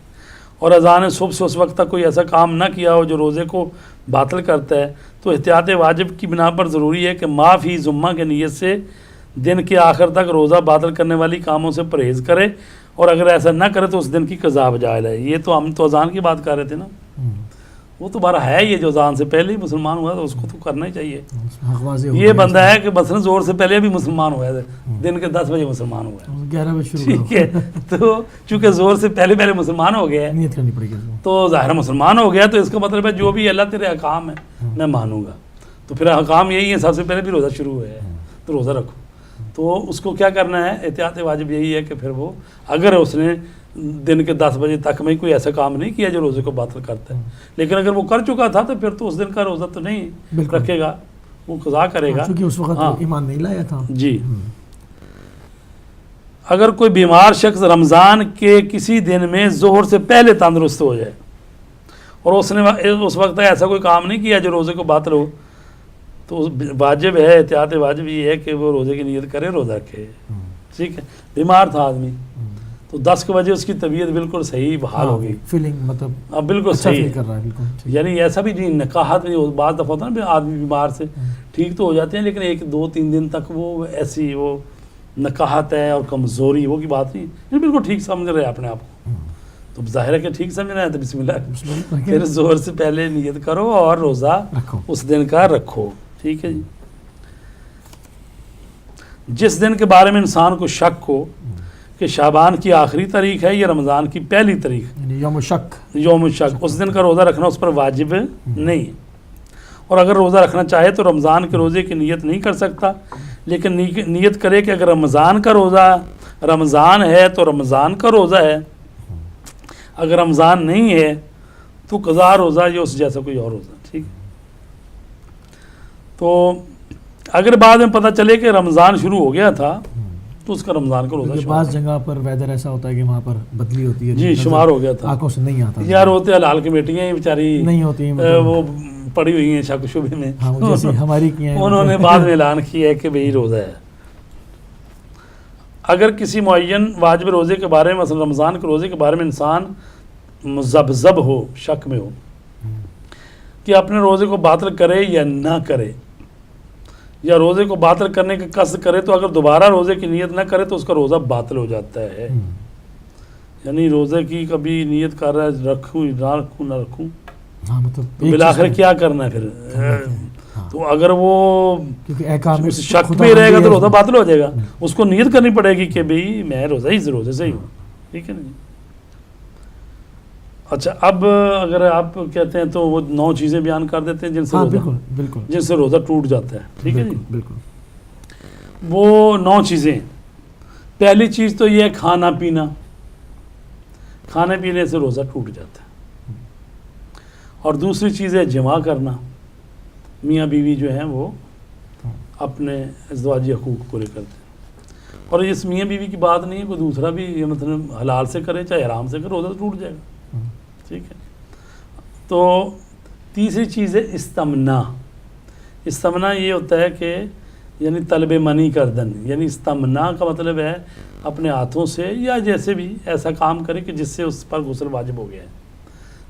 اور اذان صبح سے اس وقت تک کوئی ایسا کام نہ کیا ہو جو روزے کو باطل کرتا ہے، تو احتیاط واجب کی بنا پر ضروری ہے کہ ما فی ذمہ کے نیت سے دن کے آخر تک روزہ باطل کرنے والی کاموں سے پرہیز کرے، اور اگر ایسا نہ کرے تو اس دن کی قضا بجا لائے۔ یہ تو ہم تو اذان کی بات کر رہے تھے نا، وہ تو بارہ ہے یہ جو اذان سے پہلے ہی مسلمان ہوا تو اس کو تو کرنا ہی چاہیے۔ یہ بندہ ہے کہ مثلا زور سے پہلے بھی مسلمان ہوا ہے، دن کے 10 بجے مسلمان ہوا ہے، 11 بجے شروع ٹھیک ہے، تو چونکہ زور سے پہلے پہلے مسلمان ہو گیا ہے، نیت کرنی پڑے گی، تو ظاہر مسلمان ہو گیا، تو اس کا مطلب ہے جو بھی اللہ تیرے احکام ہے میں مانوں گا، تو پھر احکام یہی ہے، سب سے پہلے بھی روزہ شروع ہوا ہے تو روزہ رکھو۔ تو اس کو کیا کرنا ہے؟ احتیاط واجب یہی ہے کہ پھر وہ اگر اس نے دن کے 10 بجے تک میں کوئی ایسا کام نہیں کیا جو روزے کو باطل کرتا ہے، لیکن اگر وہ کر چکا تھا تو پھر تو اس دن کا روزہ تو نہیں رکھے گا، وہ قضا کرے گا، کیونکہ اس وقت ایمان نہیں لایا تھا۔ جی، اگر کوئی بیمار شخص رمضان کے کسی دن میں ظہر سے پہلے تندرست ہو جائے اور اس نے اس وقت ایسا کوئی کام نہیں کیا جو روزے کو باطل ہو، تو واجب ہے، احتیاط واجب یہ ہے کہ وہ روزے کی نیت کرے، روزہ رکھے، ٹھیک ہے۔ بیمار تھا آدمی تو 10 کے بجے اس کی طبیعت بالکل صحیح بحال ہو گئی، فیلنگ مطلب اب بالکل صحیح کر رہا ہے، بالکل، یعنی ایسا بھی نہیں نکاحت میں بعض دفعہ ہوتا ہے نا آدمی بیمار سے ٹھیک تو ہو جاتے ہیں، لیکن 1 2 3 دن تک وہ ایسی وہ نکاحت ہے اور کمزوری وہ کی بات نہیں، بالکل ٹھیک سمجھ رہے اپنے آپ کو، تو ظاہر ہے کہ ٹھیک سمجھ رہے ہیں، تو بسم اللہ پھر زور سے پہلے نیت کرو اور روزہ اس دن کا رکھو، ٹھیک ہے جی۔ جس دن کے بارے میں انسان کو شک ہو کہ شعبان کی آخری تاریخ ہے یا رمضان کی پہلی تاریخ، یوم شک، اس دن کا روزہ رکھنا اس پر واجب نہیں ہے، اور اگر روزہ رکھنا چاہے تو رمضان کے روزے کی نیت نہیں کر سکتا، لیکن نیت کرے کہ اگر رمضان کا روزہ رمضان ہے تو رمضان کا روزہ ہے، اگر رمضان نہیں ہے تو قضا روزہ یا اس جیسا کوئی اور روزہ، ٹھیک ہے۔ تو اگر بعد میں پتہ چلے کہ رمضان شروع ہو گیا تھا تو اس کا رمضان کا روزہ کیونکہ شمار بعض جگہ پر ویدر ایسا ہوتا ہے کہ وہاں پر بدلی ہوتی ہے، جی شمار ہو گیا تھا، آنکھوں سے نہیں آتا، یار ہوتے حلال کمیٹیاں ہی بیچاری نہیں ہوتی، وہ پڑی ہوئی ہیں شک شبے میں، ہاں جیسے ہماری کی ہیں، انہوں نے بعد میں اعلان کیا ہے کہ بھئی روزہ ہے۔ اگر کسی معین واجب روزے کے بارے میں، مثلا رمضان کے روزے کے بارے میں انسان مذبذب ہو، شک میں ہو کہ اپنے روزے کو باطل کرے یا نہ کرے، یا روزے کو باطل کرنے کا قصد کرے، تو اگر دوبارہ روزے کی نیت نہ کرے تو اس کا روزہ باطل ہو جاتا ہے۔ یعنی روزے کی کبھی نیت کر رہا ہے رکھوں نہ رکھوں نہ رکھوں، ہاں مطلب تو بالآخر کیا کرنا ہے پھر؟ تو اگر وہ اس شک میں رہے گا تو روزہ باطل ہو جائے گا، اس کو نیت کرنی پڑے گی کہ بھئی میں روزے سے ہی ہوں، ٹھیک ہے نا جی۔ اچھا، اب اگر آپ کہتے ہیں تو وہ 9 چیزیں بیان کر دیتے ہیں جن سے روزہ ٹوٹ جاتا ہے، ٹھیک ہے جی۔ بالکل وہ 9 چیزیں، پہلی چیز تو یہ ہے کھانا پینا، کھانے پینے سے روزہ ٹوٹ جاتا ہے۔ اور دوسری چیز ہے جماع کرنا، میاں بیوی جو ہیں وہ اپنے ازدواجی حقوق پورے کرتے ہیں، اور اس میاں بیوی کی بات نہیں ہے، کوئی دوسرا بھی مطلب حلال سے کرے چاہے حرام سے کرے، روزہ ٹوٹ جائے گا، ٹھیک ہے۔ تو تیسری چیز ہے استمنا۔ استمنا یہ ہوتا ہے کہ یعنی طلب منی کردن، یعنی استمنا کا مطلب ہے اپنے ہاتھوں سے یا جیسے بھی ایسا کام کرے کہ جس سے اس پر غسل واجب ہو گیا ہے،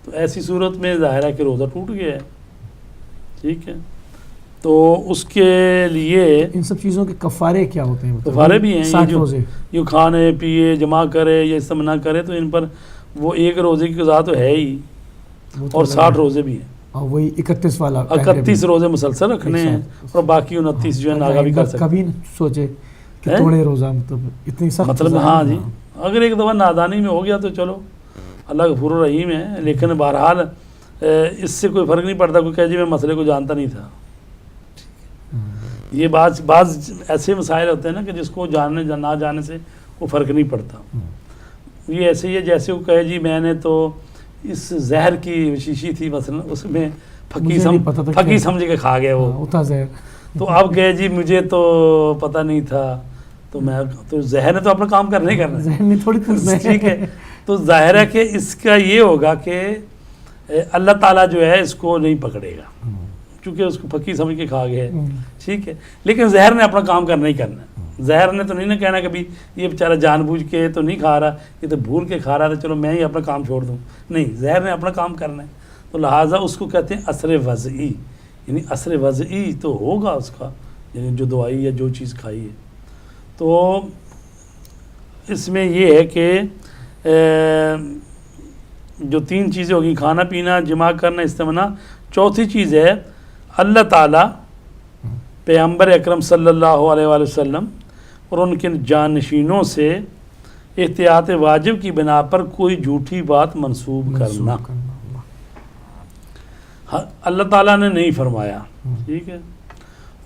تو ایسی صورت میں ظاہر ہے کہ روزہ ٹوٹ گیا ہے، ٹھیک ہے۔ تو اس کے لیے ان سب چیزوں کے کفارے کیا ہوتے ہیں؟ کفارے بھی ہیں، 60 روزے یوں کھانے پیے جمع کرے یا استمنا کرے تو ان پر وہ ایک روزے کی قضا تو ہے ہی، اور 60 روزے بھی ہیں، اور وہی 31 والا 31 روزے مسلسل رکھنے ہیں، اور باقی 29 جو ہے ناغا بھی کر سکتے ہیں۔ کبھی سوچے کہ توڑے روزہ، مطلب اتنی سخت مطلب ہاں جی، اگر ایک دفعہ نادانی میں ہو گیا تو چلو اللہ غفور الرحیم ہے، لیکن بہرحال اس سے کوئی فرق نہیں پڑتا، کوئی کہے جی میں مسئلے کو جانتا نہیں تھا۔ یہ بعض ایسے مسائل ہوتے ہیں نا کہ جس کو جاننے نہ جانے سے کوئی فرق نہیں پڑتا۔ یہ ایسے ہی ہے جیسے وہ کہے جی میں نے تو اس زہر کی شیشی تھی مثلا، اس میں پھکی سمجھ کے کھا گیا وہ، تو اب کہے جی مجھے تو پتہ نہیں تھا، تو زہر نے تو اپنا کام کرنا ہی کرنا، ٹھیک ہے۔ تو ظاہر ہے کہ اس کا یہ ہوگا کہ اللہ تعالیٰ جو ہے اس کو نہیں پکڑے گا، چونکہ اس کو پھکی سمجھ کے کھا گیا ہے، ٹھیک ہے۔ لیکن زہر نے اپنا کام کرنا ہی کرنا، زہر نے تو نہیں کہنا کہ بھی یہ بیچارہ جان بوجھ کے تو نہیں کھا رہا، یہ تو بھول کے کھا رہا تھا، چلو میں ہی اپنا کام چھوڑ دوں، نہیں، زہر نے اپنا کام کرنا ہے۔ تو لہٰذا اس کو کہتے ہیں اثر وضعی، یعنی اثر وضعی تو ہوگا اس کا، یعنی جو دوائی یا جو چیز کھائی ہے۔ تو اس میں یہ ہے کہ جو 3 چیزیں ہوگی، کھانا پینا، جماع کرنا، استمنا، چوتھی چیز ہے اللہ تعالیٰ پیغمبر اکرم صلی اللہ علیہ وآلہ وسلم اور ان کے جانشینوں سے احتیاط واجب کی بنا پر کوئی جھوٹی بات منسوب کرنا۔ اللہ تعالیٰ نے نہیں فرمایا، ٹھیک ہے،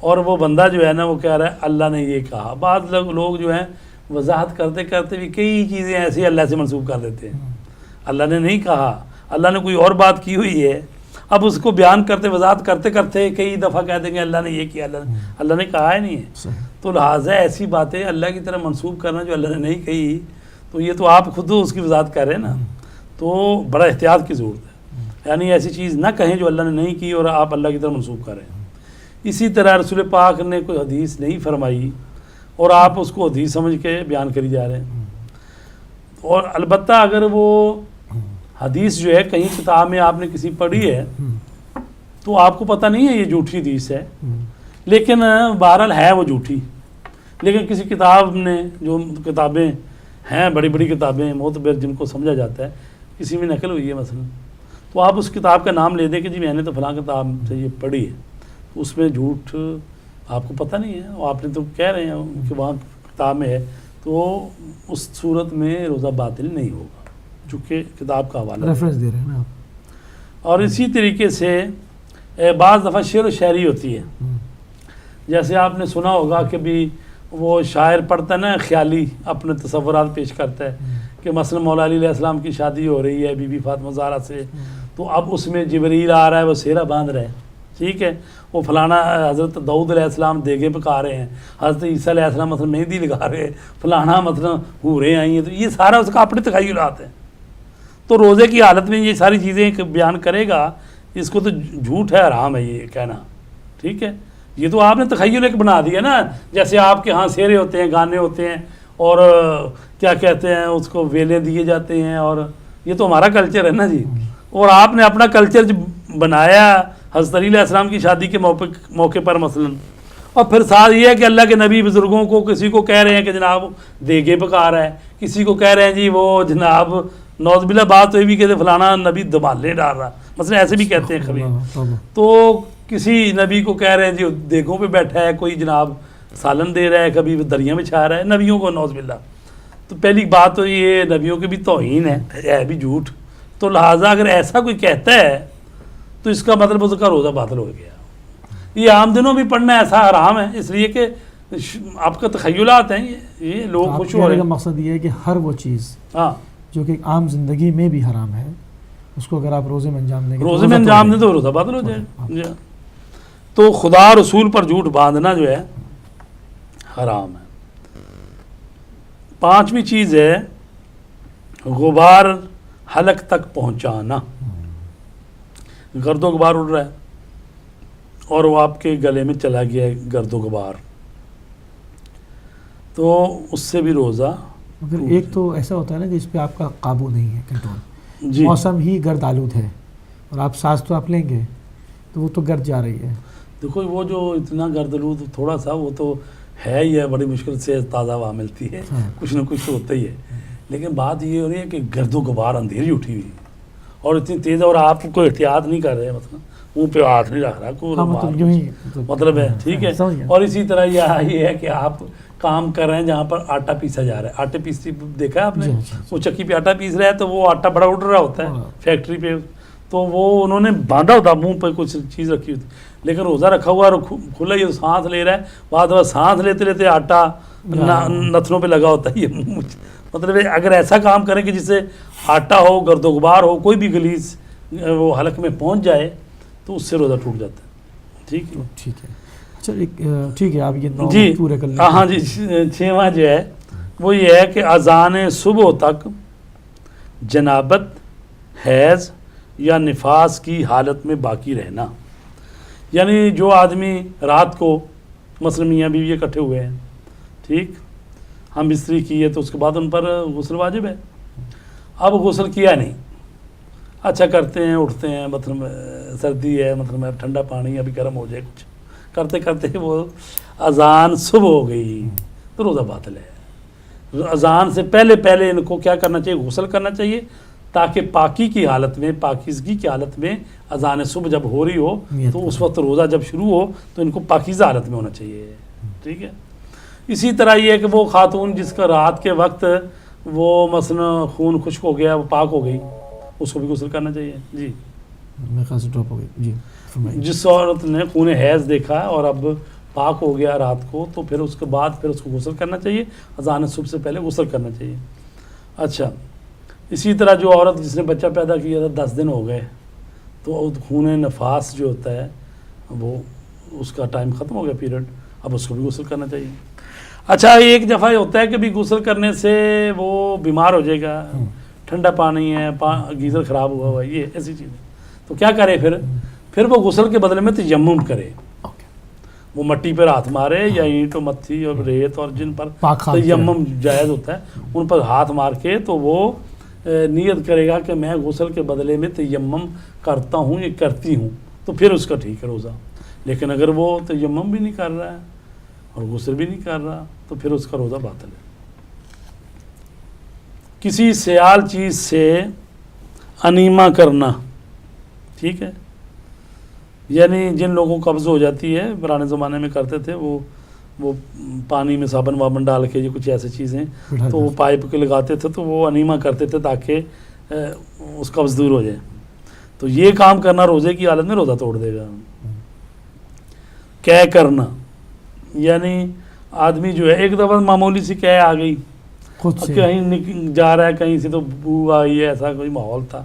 اور وہ بندہ جو ہے نا وہ کہہ رہا ہے اللہ نے یہ کہا۔ بعض لوگ جو ہیں وضاحت کرتے کرتے بھی کئی چیزیں ایسی اللہ سے منسوب کر دیتے ہیں، اللہ نے نہیں کہا، اللہ نے کوئی اور بات کی ہوئی ہے، اب اس کو بیان کرتے وضاحت کرتے کرتے کئی دفعہ کہہ دیں گے اللہ نے یہ کیا، اللہ نے کہا ہی نہیں ہے۔ تو لہٰذا ایسی باتیں اللہ کی طرح منسوب کرنا جو اللہ نے نہیں کہی، تو یہ تو آپ خود اس کی وضاحت کر رہے ہیں نا، تو بڑا احتیاط کی ضرورت ہے، یعنی ایسی چیز نہ کہیں جو اللہ نے نہیں کی اور آپ اللہ کی طرح منسوب کر رہے ہیں۔ اسی طرح رسول پاک نے کوئی حدیث نہیں فرمائی اور آپ اس کو حدیث سمجھ کے بیان کری جا رہے ہیں، اور البتہ اگر وہ حدیث جو ہے کہیں کتاب میں آپ نے کسی پڑھی ہے تو آپ کو پتہ نہیں ہے یہ جھوٹی حدیث ہے، لیکن بہرحال ہے وہ جھوٹی، لیکن کسی کتاب نے، جو کتابیں ہیں بڑی بڑی کتابیں معتبر جن کو سمجھا جاتا ہے، کسی میں نقل ہوئی ہے مثلا، تو آپ اس کتاب کا نام لے دیں کہ جی میں نے تو فلاں کتاب سے یہ پڑھی ہے، تو اس میں جھوٹ آپ کو پتہ نہیں ہے، اور آپ نے تو کہہ رہے ہیں کہ وہاں کتاب میں ہے، تو اس صورت میں روزہ باطل نہیں ہوگا، چونکہ کتاب کا حوالہ ریفرنس دے رہے ہیں نا آپ۔ اور اسی طریقے سے بعض دفعہ شعر و شاعری ہوتی ہے، جیسے آپ نے سنا ہوگا کہ بھی وہ شاعر پڑھتا ہے نا خیالی اپنے تصورات پیش کرتا ہے کہ مثلا مولا علی علیہ السلام کی شادی ہو رہی ہے بی بی فاطمہ زہرا سے، تو اب اس میں جبریل آ رہا ہے، وہ سہرا باندھ رہا ہے، ٹھیک ہے، وہ فلانا حضرت داؤد علیہ السلام دیگیں پکا رہے ہیں، حضرت عیسیٰ علیہ السلام مثلا مہندی لگا رہے ہیں، فلانا مثلا حوریں آئی ہیں، تو یہ سارا اس کا اپنے تخیلات ہیں. تو روزے کی حالت میں یہ ساری چیزیں بیان کرے گا، اس کو تو جھوٹ ہے، حرام ہے یہ کہنا، ٹھیک ہے. یہ تو آپ نے تخیل ایک بنا دیا نا، جیسے آپ کے ہاں سیرے ہوتے ہیں، گانے ہوتے ہیں، اور کیا کہتے ہیں اس کو ویلے دیے جاتے ہیں، اور یہ تو ہمارا کلچر ہے نا جی. اور آپ نے اپنا کلچر بنایا حضرت علی علیہ السلام کی شادی کے موقع پر مثلا، اور پھر ساتھ یہ ہے کہ اللہ کے نبی بزرگوں کو کسی کو کہہ رہے ہیں کہ جناب دیگے پکا رہا ہے، کسی کو کہہ رہے ہیں جی وہ جناب نوز باللہ بات تو یہ بھی کہتے فلانا نبی دمالے ڈال رہا، مثلا ایسے بھی کہتے ہیں کبھی. تو کسی نبی کو کہہ رہے ہیں جی دیگوں پہ بیٹھا ہے، کوئی جناب سالن دے رہا ہے، کبھی دریا میں چھا رہا ہے، نبیوں کو نوز باللہ. تو پہلی بات تو یہ نبیوں کی بھی توہین ہے بھی جھوٹ. تو لہٰذا اگر ایسا کوئی کہتا ہے تو اس کا مطلب اس کا روزہ باطل ہو گیا. یہ عام دنوں بھی پڑھنا ایسا حرام ہے، اس لیے کہ آپ کا تخیلات ہیں، یہ لوگ خوش ہو رہے ہیں. مقصد یہ ہے کہ ہر وہ چیز ہاں جو کہ عام زندگی میں بھی حرام ہے، اس کو اگر آپ روزے میں انجام دیں گے، روزے میں انجام دیں تو روزہ باطل ہو جائے. تو خدا رسول پر جھوٹ باندھنا جو ہے حرام ہے. پانچویں چیز ہے غبار حلق تک پہنچانا. گرد و غبار اڑ رہا ہے اور وہ آپ کے گلے میں چلا گیا ہے گرد و غبار، تو اس سے بھی روزہ. مگر ایک تو ایسا ہوتا ہے نا جس پہ آپ کا قابو نہیں ہے، کنٹرول، جی موسم ہی گرد آلود ہے اور آپ سانس تو آپ لیں گے تو وہ تو گرد جا رہی ہے. دیکھو وہ جو اتنا گرد آلود تھوڑا سا وہ تو ہے ہی ہے، بڑی مشکل سے تازہ ہوا ملتی ہے، کچھ نہ کچھ تو ہوتا ہی ہے. لیکن بات یہ ہو رہی ہے کہ گرد و غبار اندھیری اٹھی ہوئی ہے اور اتنی تیز، اور آپ کوئی احتیاط نہیں کر رہے، مطلب منہ پہ ہاتھ نہیں رکھ رہا کوئی مطلب ہے، ٹھیک ہے. اور اسی طرح یہ ہے کہ آپ کام کر رہے ہیں جہاں پر آٹا پیسا جا رہا ہے، آٹے پیستی دیکھا ہے آپ نے، وہ چکی پہ آٹا پیس رہا ہے تو وہ آٹا بڑا اڑ رہا ہوتا ہے فیکٹری پہ، تو وہ انہوں نے باندھا ہوتا منہ پہ کچھ چیز رکھی ہوتی، لیکن روزہ رکھا ہوا اور کھلا یہ سانس لے رہا ہے، بعد میں سانس لیتے لیتے آٹا نتنوں پہ لگا ہوتا ہے. یہ مطلب اگر ایسا کام کریں کہ جس سے آٹا ہو، گرد و غبار ہو، کوئی بھی غلیظ وہ حلق میں پہنچ جائے تو اس سے روزہ ٹوٹ جاتا ہے. ٹھیک ہے، ٹھیک ہے. اچھا ٹھیک ہے، آپ یہ جی پورے کر لیں. ہاں جی. 6واں جو ہے وہ یہ ہے کہ اذان صبح تک جنابت، حیض یا نفاس کی حالت میں باقی رہنا. یعنی جو آدمی رات کو مثلا میاں بیوی اکٹھے ہوئے ہیں، ٹھیک، ہم بستری کی ہے تو اس کے بعد ان پر غسل واجب ہے. اب غسل کیا نہیں، اچھا کرتے ہیں، اٹھتے ہیں، مطلب سردی ہے، مطلب ٹھنڈا پانی ابھی گرم ہو جائے، کچھ کرتے کرتے وہ اذان صبح ہو گئی تو روزہ باطل ہے. اذان سے پہلے ان کو کیا کرنا چاہیے؟ غسل کرنا چاہیے، تاکہ پاکی کی حالت میں، پاکیزگی کی حالت میں اذان صبح جب ہو رہی ہو تو اس وقت روزہ جب شروع ہو تو ان کو پاکیزہ حالت میں ہونا چاہیے. ٹھیک ہے. اسی طرح یہ ہے کہ وہ خاتون جس کا رات کے وقت وہ مثلا خون خشک ہو گیا، وہ پاک ہو گئی، اس کو بھی غسل کرنا چاہیے. جی میرے خیال سے ڈراپ ہو گئی. جی جس عورت نے خون حیض دیکھا اور اب پاک ہو گیا رات کو، تو پھر اس کے بعد پھر اس کو غسل کرنا چاہیے، اذان صبح سے پہلے غسل کرنا چاہیے. اچھا، اسی طرح جو عورت جس نے بچہ پیدا کیا تھا 10 دن ہو گئے تو خون نفاس جو ہوتا ہے وہ اس کا ٹائم ختم ہو گیا، پیریڈ، اب اس کو بھی غسل کرنا چاہیے. اچھا، ایک دفعہ یہ ہوتا ہے کہ بھی غسل کرنے سے وہ بیمار ہو جائے گا، ٹھنڈا پانی ہے، گیزر خراب ہوا ہے، یہ ایسی چیزیں، تو کیا کرے پھر وہ غسل کے بدلے میں تیمم کرے. وہ مٹی پر ہاتھ مارے یا اینٹ و مٹی اور ریت اور جن پر تیمم جائز ہوتا ہے ان پر ہاتھ مار کے تو وہ نیت کرے گا کہ میں غسل کے بدلے میں تیمم کرتا ہوں یا کرتی ہوں، تو پھر اس کا ٹھیک ہے روزہ. لیکن اگر وہ تیمم بھی نہیں کر رہا ہے اور غسل بھی نہیں کر رہا تو پھر اس کا روزہ باطل ہے. کسی سیال چیز سے انیما کرنا، ٹھیک ہے، یعنی جن لوگوں کو قبض ہو جاتی ہے، پرانے زمانے میں کرتے تھے وہ پانی میں صابن وابن ڈال کے یہ کچھ ایسی چیزیں تو وہ پائپ کے لگاتے تھے تو وہ انیما کرتے تھے تاکہ اس قبض دور ہو جائے. تو یہ کام کرنا روزے کی حالت میں روزہ توڑ دے گا. کہہ کرنا، یعنی آدمی جو ہے ایک دفعہ معمولی سی قے آ گئی، خود سے کہیں جا رہا ہے، کہیں سے تو بو آئی ہے، ایسا کوئی ماحول تھا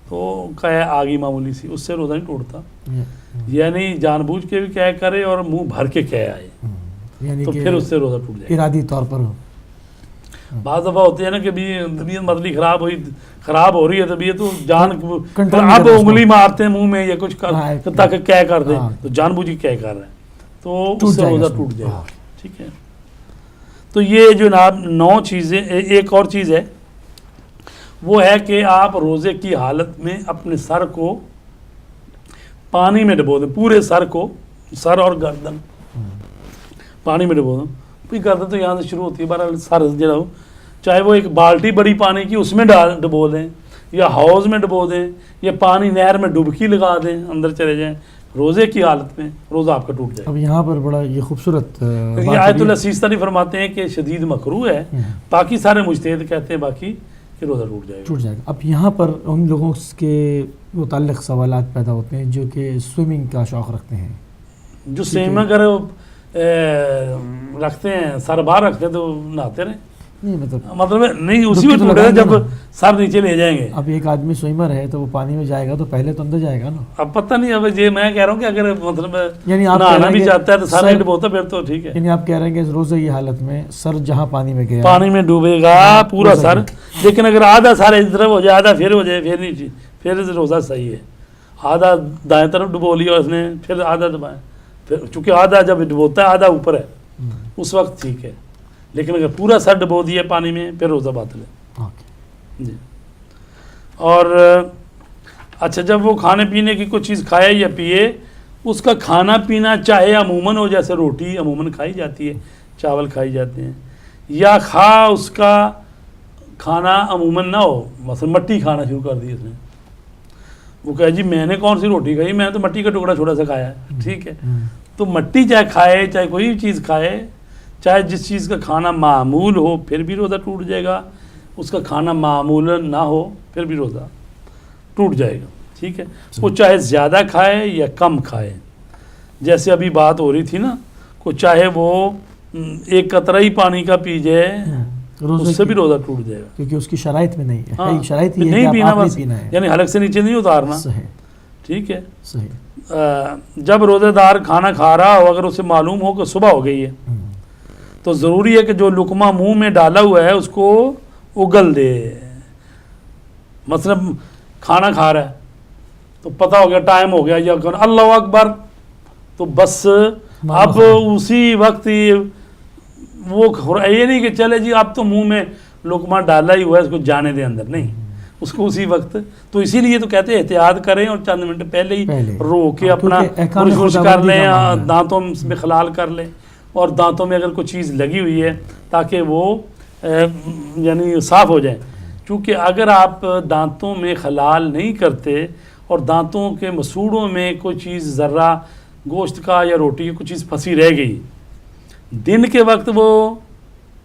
تو قے آ گئی معمولی سی، اس سے روزہ نہیں ٹوٹتا. یعنی جان بوجھ کے بھی قے کرے اور منہ بھر کے قے آئے یعنی تو کہ پھر اس سے روزہ ٹوٹ جائے. ارادی طور پر ہو. بعض دفعہ ہوتے ہیں نا کہ طبیعت مطلب خراب ہو رہی ہے طبیعت، تو جان کنٹرول نہیں اب کر رہا اس کو. انگلی مارتے ہیں منہ میں یا کچھ کر تاکہ قے کر دیں، ہاں. تو جان بوجھ کے قے کر رہے ہیں تو ٹوٹ اس سے جائے گا روزہ اس میں. ٹوٹ جائے گا. ہاں. ٹھیک ہے. تو یہ جو جناب 9 چیزیں، ایک اور چیز ہے وہ ہے کہ آپ روزے کی حالت میں اپنے سر کو پانی میں ڈبو دیں، پورے سر کو، سر اور گردن پانی میں ڈبو دیں. پھر گردن تو یہاں سے شروع ہوتی ہے، بہرحال سر جو ہو، چاہے وہ ایک بالٹی بڑی پانی کی اس میں ڈبو دیں یا حوض میں ڈبو دیں یا پانی نہر میں ڈبکی لگا دیں، اندر چلے جائیں روزے کی حالت میں، روزہ آپ کا ٹوٹ جائے گا. اب یہاں پر بڑا یہ خوبصورت یہ آیت اللہ سیستانی فرماتے ہیں کہ شدید مکروہ ہے، باقی سارے مجتہد کہتے ہیں باقی کہ روزہ ٹوٹ جائے گا. ٹوٹ جائے گا. اب یہاں پر ان لوگوں کے متعلق سوالات پیدا ہوتے ہیں جو کہ سوئمنگ کا شوق رکھتے ہیں، جو سیم اگر رکھتے ہیں، سر باہر رکھتے ہیں تو نہاتے رہیں، نہیں مطلب نہیں اسی ڈبکی میں تو ٹوٹے گا لگائیں گے جب نا. سر نیچے لے جائیں گے. اب ایک آدمی سوئمر ہے تو وہ پانی میں جائے گا تو پہلے تو اندر جائے گا نا. اب پتہ نہیں، اب یہ میں کہہ رہا ہوں کہ اگر مطلب یعنی آپ نہانا کہہ رہے بھی ہیں چاہتا ہے تو سر سر- نہیں ڈبوتا پھر تو ٹھیک ہے. یعنی آپ کہہ رہے ہیں کہ روزے کی حالت میں سر جہاں پانی میں گیا پانی میں ڈوبے گا پورا روزہ سر، لیکن اگر آدھا سر اس طرف ہو جائے، آدھا پھر ہو جائے، پھر نہیں، پھر روزہ صحیح ہے. آدھا دائیں طرف ڈبو لیا اس نے، پھر آدھا دبائیں، پھر چونکہ آدھا جب ڈبوتا ہے آدھا اوپر ہے اس وقت ٹھیک ہے، لیکن اگر پورا سر ڈبو دیا پانی میں پھر روزہ باطل ہے. جی. اور اچھا، جب وہ کھانے پینے کی کوئی چیز کھائے یا پیے، اس کا کھانا پینا چاہے عموماً ہو، جیسے روٹی عموماً کھائی جاتی ہے، چاول کھائی جاتے ہیں، یا اس کا کھانا عموماً نہ ہو، مثلا مٹی کھانا شروع کر دی اس نے، وہ کہے جی میں نے کون سی روٹی کھائی، میں نے تو مٹی کا ٹکڑا چھوٹا سا کھایا ہے. ٹھیک ہے، تو مٹی چاہے کھائے، چاہے کوئی بھی چیز کھائے، چاہے جس چیز کا کھانا معمول ہو پھر بھی روزہ ٹوٹ جائے گا، اس کا کھانا معمول نہ ہو پھر بھی روزہ ٹوٹ جائے گا. ٹھیک ہے، وہ چاہے زیادہ کھائے یا کم کھائے، جیسے ابھی بات ہو رہی تھی نا، کو چاہے وہ ایک قطرہ ہی پانی کا پی جائے اس سے بھی روزہ ٹوٹ جائے گا، کیونکہ اس کی شرائط میں نہیں ہے. ہاں، شرائط یہ ہے نہیں کہ پینا آپ بس، نہیں پینا ہے. یعنی حلق سے نیچے نہیں اتارنا. صحیح ٹھیک ہے. صحیح. جب روزہ دار کھانا کھا رہا ہو، اگر اسے معلوم ہو کہ صبح ہو گئی ہے تو ضروری ہے کہ جو لقمہ منہ میں ڈالا ہوا ہے اس کو اگل دے. مثلا کھانا کھا رہا ہے تو پتہ ہو گیا ٹائم ہو گیا، یا اللہ اکبر، تو بس اب اسی وقت وہ یہ نہیں کہ چلے جی اب تو منہ میں لقمہ ڈالا ہی ہوا ہے اس کو جانے دے اندر، نہیں، اس کو اسی وقت. تو اسی لیے تو کہتے ہیں احتیاط کریں اور چند منٹ پہلے ہی رو کے اپنا برش کر لیں، دانتوں میں خلال کر لیں، اور دانتوں میں اگر کوئی چیز لگی ہوئی ہے تاکہ وہ یعنی صاف ہو جائیں. چونکہ اگر آپ دانتوں میں خلال نہیں کرتے اور دانتوں کے مسوڑوں میں کوئی چیز ذرہ گوشت کا یا روٹی کی کوئی چیز پھنسی رہ گئی، دن کے وقت وہ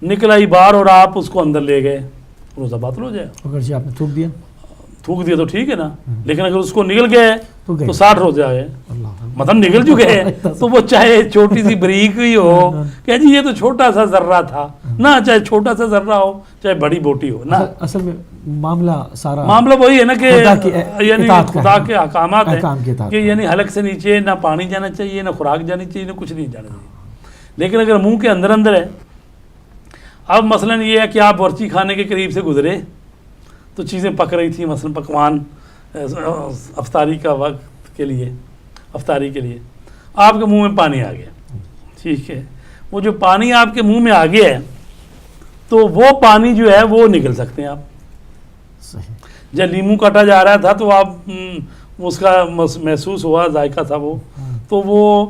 نکل آئی باہر اور آپ اس کو اندر لے گئے، روزہ باطل ہو جائے. اگر جی آپ نے تھوک دیا تو ٹھیک ہے نا، لیکن اگر اس کو نکل گئے تو 60 روزے آ گئے، اللہ مطلب نکل چکے ہیں، تو وہ چاہے چھوٹی سی بریک ہی ہو کہ جی یہ تو چھوٹا سا ذرہ تھا نہ، چاہے چھوٹا سا ذرہ ہو چاہے بڑی بوٹی ہو نا. اصل میں معاملہ سارا معاملہ وہی ہے نا کہ خدا کی یعنی اطاعت کا خدا ہے، کے احکامات احکام کی ہیں اطاعت کہ کا. یعنی حلق سے نیچے نہ پانی جانا چاہیے، نہ خوراک جانی چاہیے، نہ کچھ نہیں جانا چاہیے. لیکن اگر منہ کے اندر اندر ہے، اب مثلا یہ ہے کہ آپ ورچی کھانے کے قریب سے گزرے تو چیزیں پک رہی تھیں، مثلا پکوان افطاری کا وقت کے لیے، افطاری کے لیے آپ کے منہ میں پانی آ گیا. ٹھیک ہے، وہ جو پانی آپ کے منہ میں آ گیا ہے تو وہ پانی جو ہے وہ نکل سکتے ہیں آپ. صحیح. جب لیمو کاٹا جا رہا تھا تو آپ اس کا محسوس ہوا، ذائقہ تھا وہ، تو وہ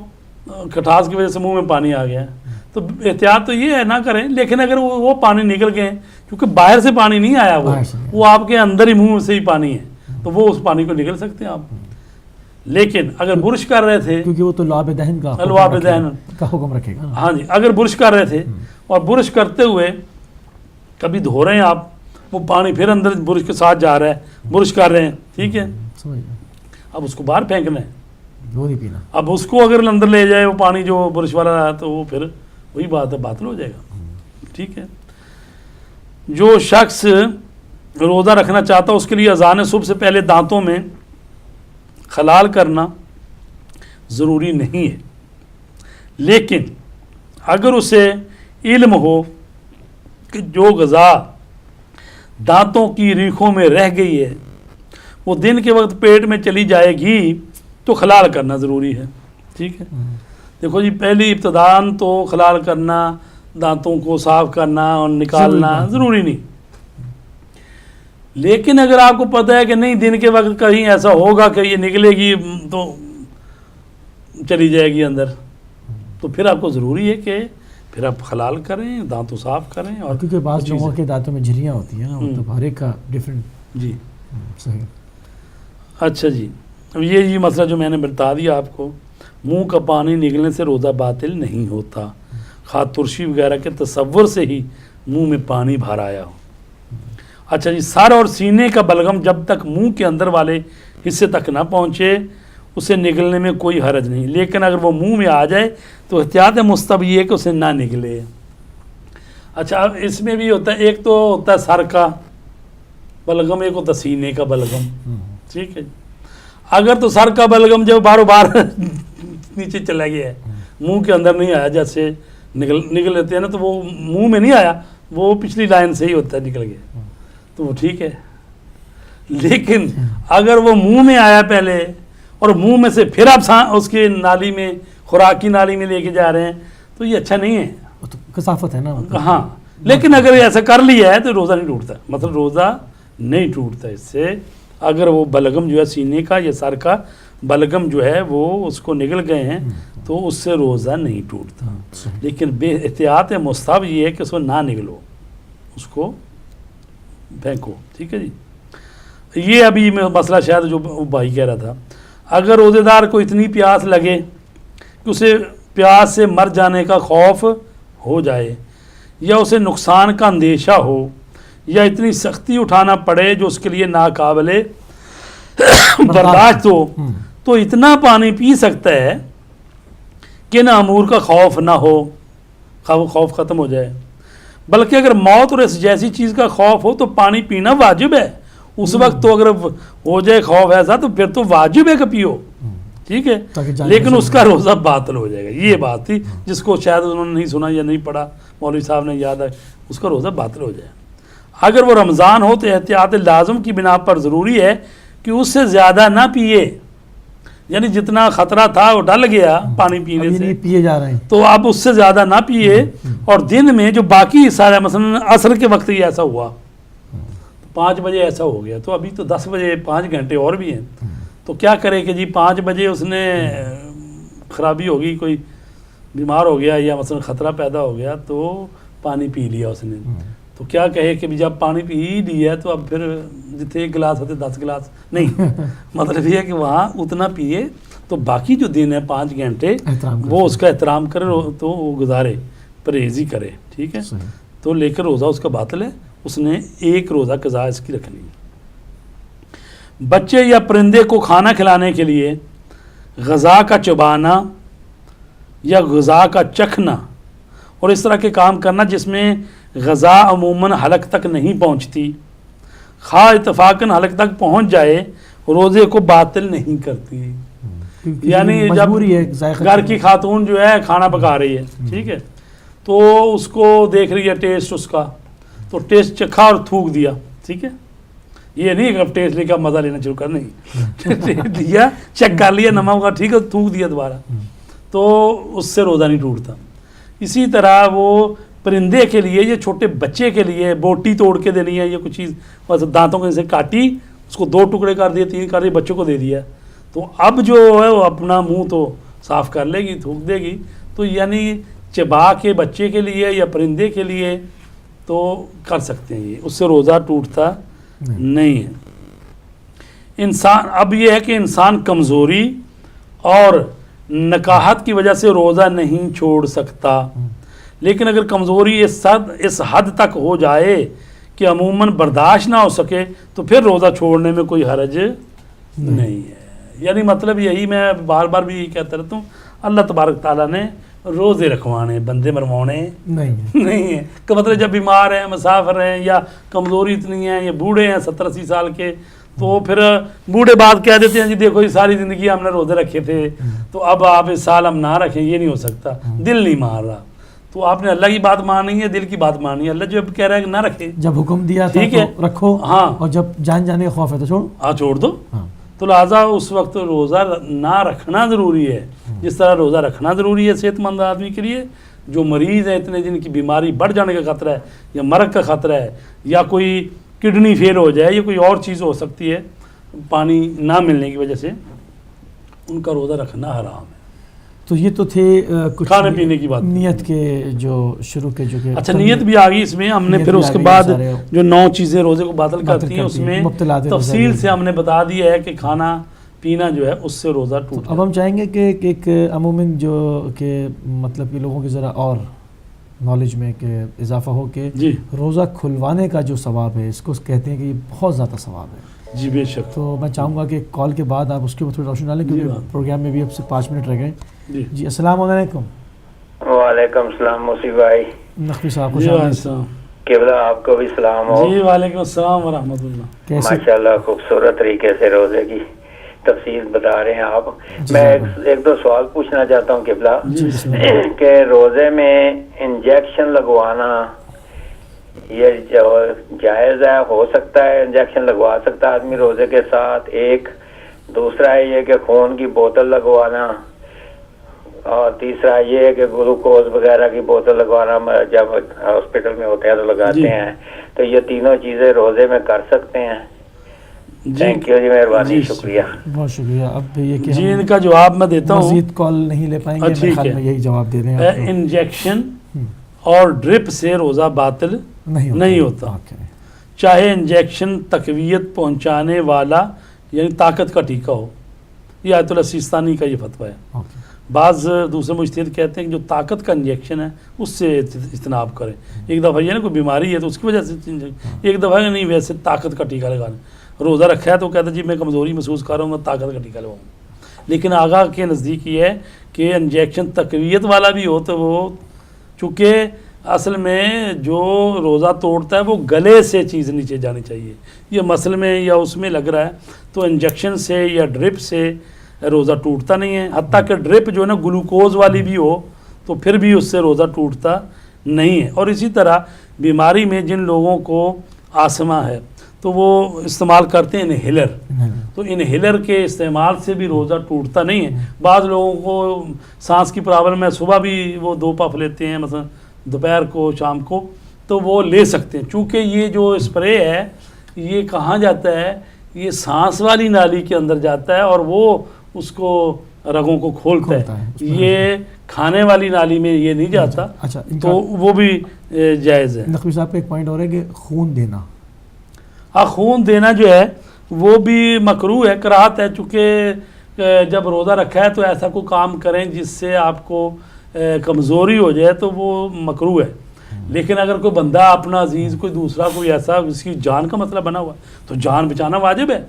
کھٹاس کی وجہ سے منہ میں پانی آ گیا، تو احتیاط تو یہ ہے نہ کریں. لیکن اگر وہ پانی نکل گئے، کیونکہ باہر سے پانی نہیں آیا، وہ آپ کے اندر ہی منہ سے ہی پانی ہے، تو وہ اس پانی کو نکل سکتے ہیں آپ. لیکن اگر برش کر رہے تھے، کیونکہ وہ تو لعاب دہن کا حکم رکھے گا. ہاں جی، اگر برش کر رہے تھے اور برش کرتے ہوئے کبھی دھو رہے ہیں آپ، وہ پانی پھر اندر برش کے ساتھ جا رہا ہے، برش کر رہے ہیں، ٹھیک ہے، اب اس کو باہر پھینکنا ہے، وہ نہیں پینا. اب اس کو اگر اندر لے جائے وہ پانی جو برش والا رہا تو وہ پھر وہی بات ہے، باطل ہو جائے گا. ٹھیک ہے. جو شخص روزہ رکھنا چاہتا اس کے لیے اذان صبح سے پہلے دانتوں میں خلال کرنا ضروری نہیں ہے، لیکن اگر اسے علم ہو کہ جو غذا دانتوں کی ریکھوں میں رہ گئی ہے وہ دن کے وقت پیٹ میں چلی جائے گی تو خلال کرنا ضروری ہے. ٹھیک ہے. دیکھو جی، پہلی ابتدان تو خلال کرنا، دانتوں کو صاف کرنا اور نکالنا ضروری نہیں. لیکن اگر آپ کو پتہ ہے کہ نہیں دن کے وقت کہیں ایسا ہوگا کہ یہ نکلے گی تو چلی جائے گی اندر، تو پھر آپ کو ضروری ہے کہ پھر آپ خلال کریں، دانتوں صاف کریں. اور کیونکہ بعض لوگوں کے دانتوں میں جھریاں ہوتی ہیں نا، مطلب ہر ایک کا ڈفرینٹ. جی صحیح. اچھا جی، اب یہ مسئلہ جو میں نے بتا دیا آپ کو، منہ کا پانی نکلنے سے روزہ باطل نہیں ہوتا، خواہ ترشی وغیرہ کے تصور سے ہی منہ میں پانی بھر آیا ہو. اچھا جی، سر اور سینے کا بلغم جب تک منہ کے اندر والے حصے تک نہ پہنچے اسے نگلنے میں کوئی حرج نہیں، لیکن اگر وہ منہ میں آ جائے تو احتیاط مستحب یہ ہے کہ اسے نہ نگلے. اچھا، اب اس میں بھی ہوتا ہے، ایک تو ہوتا ہے سر کا بلغم، ایک ہوتا ہے سینے کا بلغم. ٹھیک ہے. اگر تو سر کا بلغم جب باروں بار نیچے چلا گیا ہے، منہ کے اندر نہیں آیا، جیسے نگل لیتے ہیں نا، تو وہ منہ میں نہیں آیا، وہ پچھلی لائن سے ہی ہوتا ہے نکل گیا، تو وہ ٹھیک ہے. لیکن اگر وہ منہ میں آیا پہلے اور منہ میں سے پھر آپ اس کی نالی میں، خوراک کی نالی میں لے کے جا رہے ہیں، تو یہ اچھا نہیں ہے. وہ تو کثافت ہے نا. ہاں، لیکن اگر ایسا کر لیا ہے تو روزہ نہیں ٹوٹتا، مطلب روزہ نہیں ٹوٹتا اس سے. اگر وہ بلغم جو ہے سینے کا یا سر کا بلغم جو ہے وہ اس کو نگل گئے ہیں تو اس سے روزہ نہیں ٹوٹتا. لیکن بے احتیاط مستحب یہ ہے کہ اس کو نہ نگلو، اس کو پھینکو. ٹھیک ہے جی. یہ ابھی میں مسئلہ شاید جو بھائی کہہ رہا تھا، اگر روزے دار کو اتنی پیاس لگے کہ اسے پیاس سے مر جانے کا خوف ہو جائے، یا اسے نقصان کا اندیشہ ہو، یا اتنی سختی اٹھانا پڑے جو اس کے لیے ناقابل برداشت ہو، تو اتنا پانی پی سکتا ہے کہ نہ امور کا خوف نہ ہو، خوف ختم ہو جائے. بلکہ اگر موت اور اس جیسی چیز کا خوف ہو تو پانی پینا واجب ہے. اس وقت تو اگر ہو جائے خوف ایسا تو پھر تو واجب ہے کہ پیو. ٹھیک ہے. لیکن اس کا روزہ باطل ہو جائے گا. یہ بات تھی جس کو شاید انہوں نے نہیں سنا یا نہیں پڑھا، مولوی صاحب نے یاد ہے، اس کا روزہ باطل ہو جائے. اگر وہ رمضان ہو تو احتیاط لازم کی بنا پر ضروری ہے کہ اس سے زیادہ نہ پیے، یعنی جتنا خطرہ تھا وہ ڈل گیا پانی پینے سے، پیے جا رہے ہیں تو آپ اس سے زیادہ نہ پیے. اور دن میں جو باقی سارا، مثلا عصر کے وقت ہی ایسا ہوا، 5 بجے ایسا ہو گیا، تو ابھی تو 10 بجے 5 گھنٹے اور بھی ہیں، تو کیا کرے کہ جی 5 بجے اس نے خرابی ہوگی، کوئی بیمار ہو گیا یا مثلا خطرہ پیدا ہو گیا تو پانی پی لیا اس نے. تو کیا کہے کہ جب پانی پی ہی لیا تو اب پھر جتنے 1 گلاس ہوتے 10 گلاس نہیں. مطلب یہ ہے کہ وہاں اتنا پیے، تو باقی جو دن ہے 5 گھنٹے وہ اس کا احترام کرے، تو وہ گزارے، پرہیزی کرے. ٹھیک ہے. تو لے کر روزہ اس کا باطل ہے، اس نے 1 روزہ قضا اس کی رکھنی ہے. بچے یا پرندے کو کھانا کھلانے کے لیے غذا کا چبانا یا غذا کا چکھنا اور اس طرح کے کام کرنا جس میں غذا عموماً حلق تک نہیں پہنچتی، خواہ اتفاقاً حلق تک پہنچ جائے، روزے کو باطل نہیں کرتی. یعنی جب گھر کی خاتون جو ہے کھانا پکا رہی ہے، ٹھیک ہے، تو اس کو دیکھ رہی ہے ٹیسٹ اس کا، تو ٹیسٹ چکھا اور تھوک دیا. ٹھیک ہے. یہ نہیں کہ اب ٹیسٹ لے کے مزہ لینا شروع کر، نہیں، دیا چیک کر لیا نمک کا، ٹھیک ہے، تھوک دیا دوبارہ، تو اس سے روزہ نہیں ٹوٹتا. اسی طرح وہ پرندے کے لیے یا چھوٹے بچے کے لیے بوٹی توڑ کے دینی ہے یا کچھ چیز، دانتوں کے سے کاٹی، اس کو 2 ٹکڑے کر دیے، 3 کر دیے، بچوں کو دے دیا، تو اب جو ہے وہ اپنا منہ تو صاف کر لے گی، تھوک دے گی. تو یعنی چبا کے بچے کے لیے یا پرندے کے لیے تو کر سکتے ہیں، یہ اس سے روزہ ٹوٹتا نہیں ہے. انسان، اب یہ ہے کہ انسان کمزوری اور نکاحت کی وجہ سے روزہ نہیں چھوڑ سکتا، لیکن اگر کمزوری اس حد تک ہو جائے کہ عموماً برداشت نہ ہو سکے تو پھر روزہ چھوڑنے میں کوئی حرج نہیں ہے. یعنی مطلب یہی میں بار بار بھی یہ کہتا رہتا ہوں، اللہ تبارک تعالیٰ نے روزے رکھوانے بندے مروانے نہیں ہے. نہیں ہے. کہ مطلب جب بیمار ہیں، مسافر ہیں، یا کمزوری اتنی ہے، یا بوڑھے ہیں 70-80 سال کے، تو پھر بوڑھے بعد کہہ دیتے ہیں جی دیکھو یہ ساری زندگی ہم نے روزے رکھے تھے تو اب آپ اس سال ہم نہ رکھیں. یہ نہیں ہو سکتا، دل نہیں مان رہا. تو آپ نے اللہ کی بات ماننی ہے، دل کی بات ماننی ہے. اللہ جو اب کہہ رہا ہے کہ نہ رکھے، جب حکم دیا تھا ٹھیک ہے، تو رکھو، ہاں، اور جب جان جانے کا خوف ہے تو چھوڑو. چھوڑ دو. ہاں تو لہٰذا اس وقت روزہ نہ رکھنا ضروری ہے، جس طرح روزہ رکھنا ضروری ہے صحت مند آدمی کے لیے. جو مریض ہیں اتنے جن کی بیماری بڑھ جانے کا خطرہ ہے، یا مرگ کا خطرہ ہے، یا کوئی کڈنی فیل ہو جائے، یا کوئی اور چیز ہو سکتی ہے پانی نہ ملنے کی وجہ سے، ان کا روزہ رکھنا حرام ہے. تو یہ تو تھے کچھ کھانے پینے کی بات. نیت کے جو شروع کے جو کہ اچھا نیت بھی آ گئی اس میں. ہم نے پھر اس کے بعد جو 9 چیزیں روزے کو باطل کرتی ہیں اس میں تفصیل سے ہم نے بتا دیا ہے کہ کھانا پینا جو ہے اس سے روزہ ٹوٹتا ہے. اب ہم چاہیں گے کہ ایک عموماً جو کہ مطلب کہ لوگوں کی ذرا اور نالج میں کہ اضافہ ہو کہ جی روزہ کھلوانے کا جو ثواب ہے اس کو کہتے ہیں کہ یہ بہت زیادہ ثواب ہے. جی بے شک. تو میں چاہوں گا کہ کال کے بعد آپ اس کے اوپر تھوڑی روشنی ڈالیں کیونکہ پروگرام میں بھی اب سے 5 منٹ رہ گئے. جی السلام علیکم. وعلیکم السلام موسی بھائی. نقوی صاحب جی خوش السلام. قبلہ آپ کو بھی سلام ہو. جی وعلیکم السلام ورحمۃ اللہ. کیسے ماشاءاللہ خوبصورت طریقے سے روزے کی تفصیل بتا رہے ہیں آپ. میں ایک دو سوال پوچھنا چاہتا ہوں قبلہ کہ روزے میں انجیکشن لگوانا یہ جو جائز ہے، ہو سکتا ہے انجیکشن لگوا سکتا ہے آدمی روزے کے ساتھ؟ ایک دوسرا ہے یہ کہ خون کی بوتل لگوانا، اور تیسرا یہ ہے کہ گلوکوز وغیرہ کی بوتل لگوانا جب ہاسپٹل میں ہوتے ہیں تو لگاتے ہیں. تو یہ تینوں چیزیں روزے میں کر سکتے ہیں؟ تھینک یو جی، مہربانی، شکریہ. بہت شکریہ. اب یہ کہ جی ان کا جواب میں دیتا ہوں. مزید کال نہیں لے پائیں گے، میرے خیال میں یہی جواب دے رہے ہیں. انجیکشن اور ڈرپ سے روزہ باطل نہیں ہوتا، چاہے انجیکشن تقویت پہنچانے والا یعنی طاقت کا ٹیکہ ہو. یہ آیت اللہ سیستانی کا یہ فتویٰ ہے. بعض دوسرے مجتہد کہتے ہیں کہ جو طاقت کا انجیکشن ہے اس سے اجتناب کریں. ایک دفعہ یہ نا کوئی بیماری ہے تو اس کی وجہ سے، ایک دفعہ نہیں ویسے طاقت کا ٹیکہ لگانا. روزہ رکھا ہے تو کہتا ہے جی میں کمزوری محسوس کر رہا ہوں، میں طاقت کا ٹیکہ لگاؤں. لیکن آگاہ کے نزدیک یہ ہے کہ انجیکشن تقویت والا بھی ہو تو وہ، چونکہ اصل میں جو روزہ توڑتا ہے وہ گلے سے چیز نیچے جانی چاہیے. یہ مسل میں یا اس میں لگ رہا ہے تو انجیکشن سے یا ڈرپ سے روزہ ٹوٹتا نہیں ہے. حتیٰ کہ ڈرپ جو ہے نا گلوکوز والی بھی ہو تو پھر بھی اس سے روزہ ٹوٹتا نہیں ہے. اور اسی طرح بیماری میں جن لوگوں کو آسما ہے تو وہ استعمال کرتے ہیں انہیلر، تو انہیلر کے استعمال سے بھی روزہ ٹوٹتا نہیں ہے. بعض لوگوں کو سانس کی پرابلم ہے، صبح بھی وہ 2 پف لیتے ہیں، مثلا دوپہر کو شام کو، تو وہ لے سکتے ہیں. چونکہ یہ جو اسپرے ہے یہ کہاں جاتا ہے، یہ سانس والی نالی کے اندر جاتا ہے اور وہ اس کو رگوں کو کھولتا ہے. یہ کھانے والی نالی میں یہ نہیں جاتا. اچھا تو وہ بھی جائز ہے. نقوی صاحب کا ایک پوائنٹ اور ہے کہ خون دینا، ہاں خون دینا جو ہے وہ بھی مکروہ ہے، کراہت ہے. چونکہ جب روزہ رکھا ہے تو ایسا کوئی کام کریں جس سے آپ کو کمزوری ہو جائے تو وہ مکروہ ہے. لیکن اگر کوئی بندہ اپنا عزیز کوئی دوسرا کوئی ایسا جس کی جان کا مسئلہ بنا ہوا تو جان بچانا واجب ہے.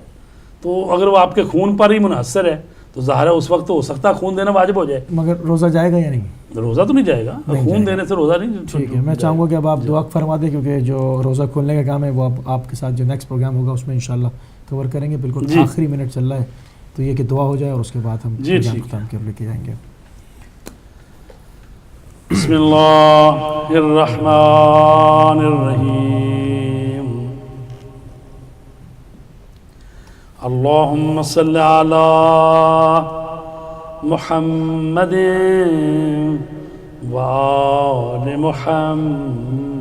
تو اگر وہ آپ کے خون پر ہی منحصر ہے تو ظاہر ہے اس وقت ہو سکتا ہے خون دینا واجب ہو جائے. مگر روزہ جائے گا یا نہیں؟ روزہ تو نہیں جائے گا، خون دینے سے روزہ نہیں. ٹھیک ہے، میں چاہوں گا کہ اب آپ دعا فرما دیں کیونکہ جو روزہ کھولنے کا کام ہے وہ اب آپ کے ساتھ جو نیکسٹ پروگرام ہوگا اس میں انشاءاللہ کور کریں گے. بالکل آخری منٹ چل رہا ہے تو یہ کہ دعا ہو جائے اور اس کے بعد ہم ختم کر لے کے جائیں گے. بسم اللہ الرحمن الرحیم. اللہم صلی علی محمد وآل محمد.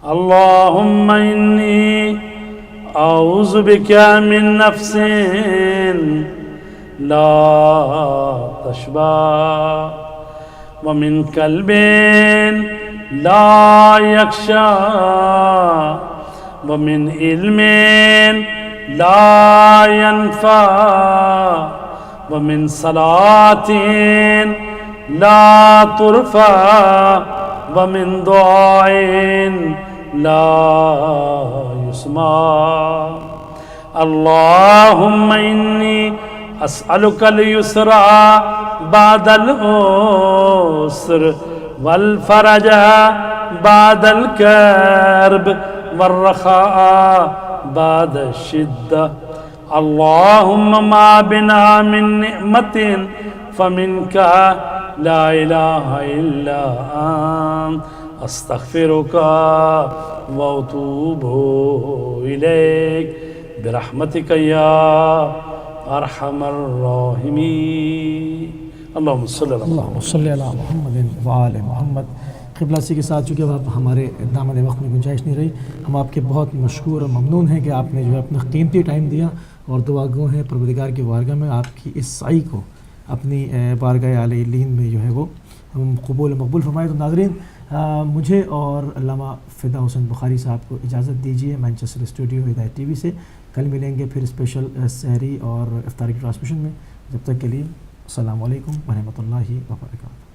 اللہم انی اعوذ بک من نفس لا تشبع ومن قلب لا يخشع ومن علم لا ينفع ومن صلاة لا ترفع ومن دعاء لا يسمع. اللهم إني اسألک الیسرا بعد العسر والفرج بعد الكرب والرخاء بعد الشدة اللهم ما بنا من نعمة فمنك لا إله إلا أنت أستغفرك وأتوب إليك برحمتك يا أرحم الراحمين اللهم صل على محمد اللہم صلی علی محمد وآل محمد. قبلہ سی کے ساتھ چونکہ اب ہمارے دامن وقت میں گنجائش نہیں رہی، ہم آپ کے بہت مشکور اور ممنون ہیں کہ آپ نے جو ہے اپنا قیمتی ٹائم دیا، اور دعا گو ہیں پروردگار کی بارگاہ میں آپ کی اس سعی کو اپنی بارگاہ عالی لین میں جو ہے وہ قبول مقبول فرمائے. تو ناظرین، مجھے اور علامہ فدا حسین بخاری صاحب کو اجازت دیجیے مانچسٹر اسٹوڈیو ہدایت ٹی وی سے. کل ملیں گے پھر اسپیشل سحری اور افطاری کی ٹرانسمیشن میں. جب تک کے لیے السلام علیکم ورحمۃ اللہ وبرکاتہ.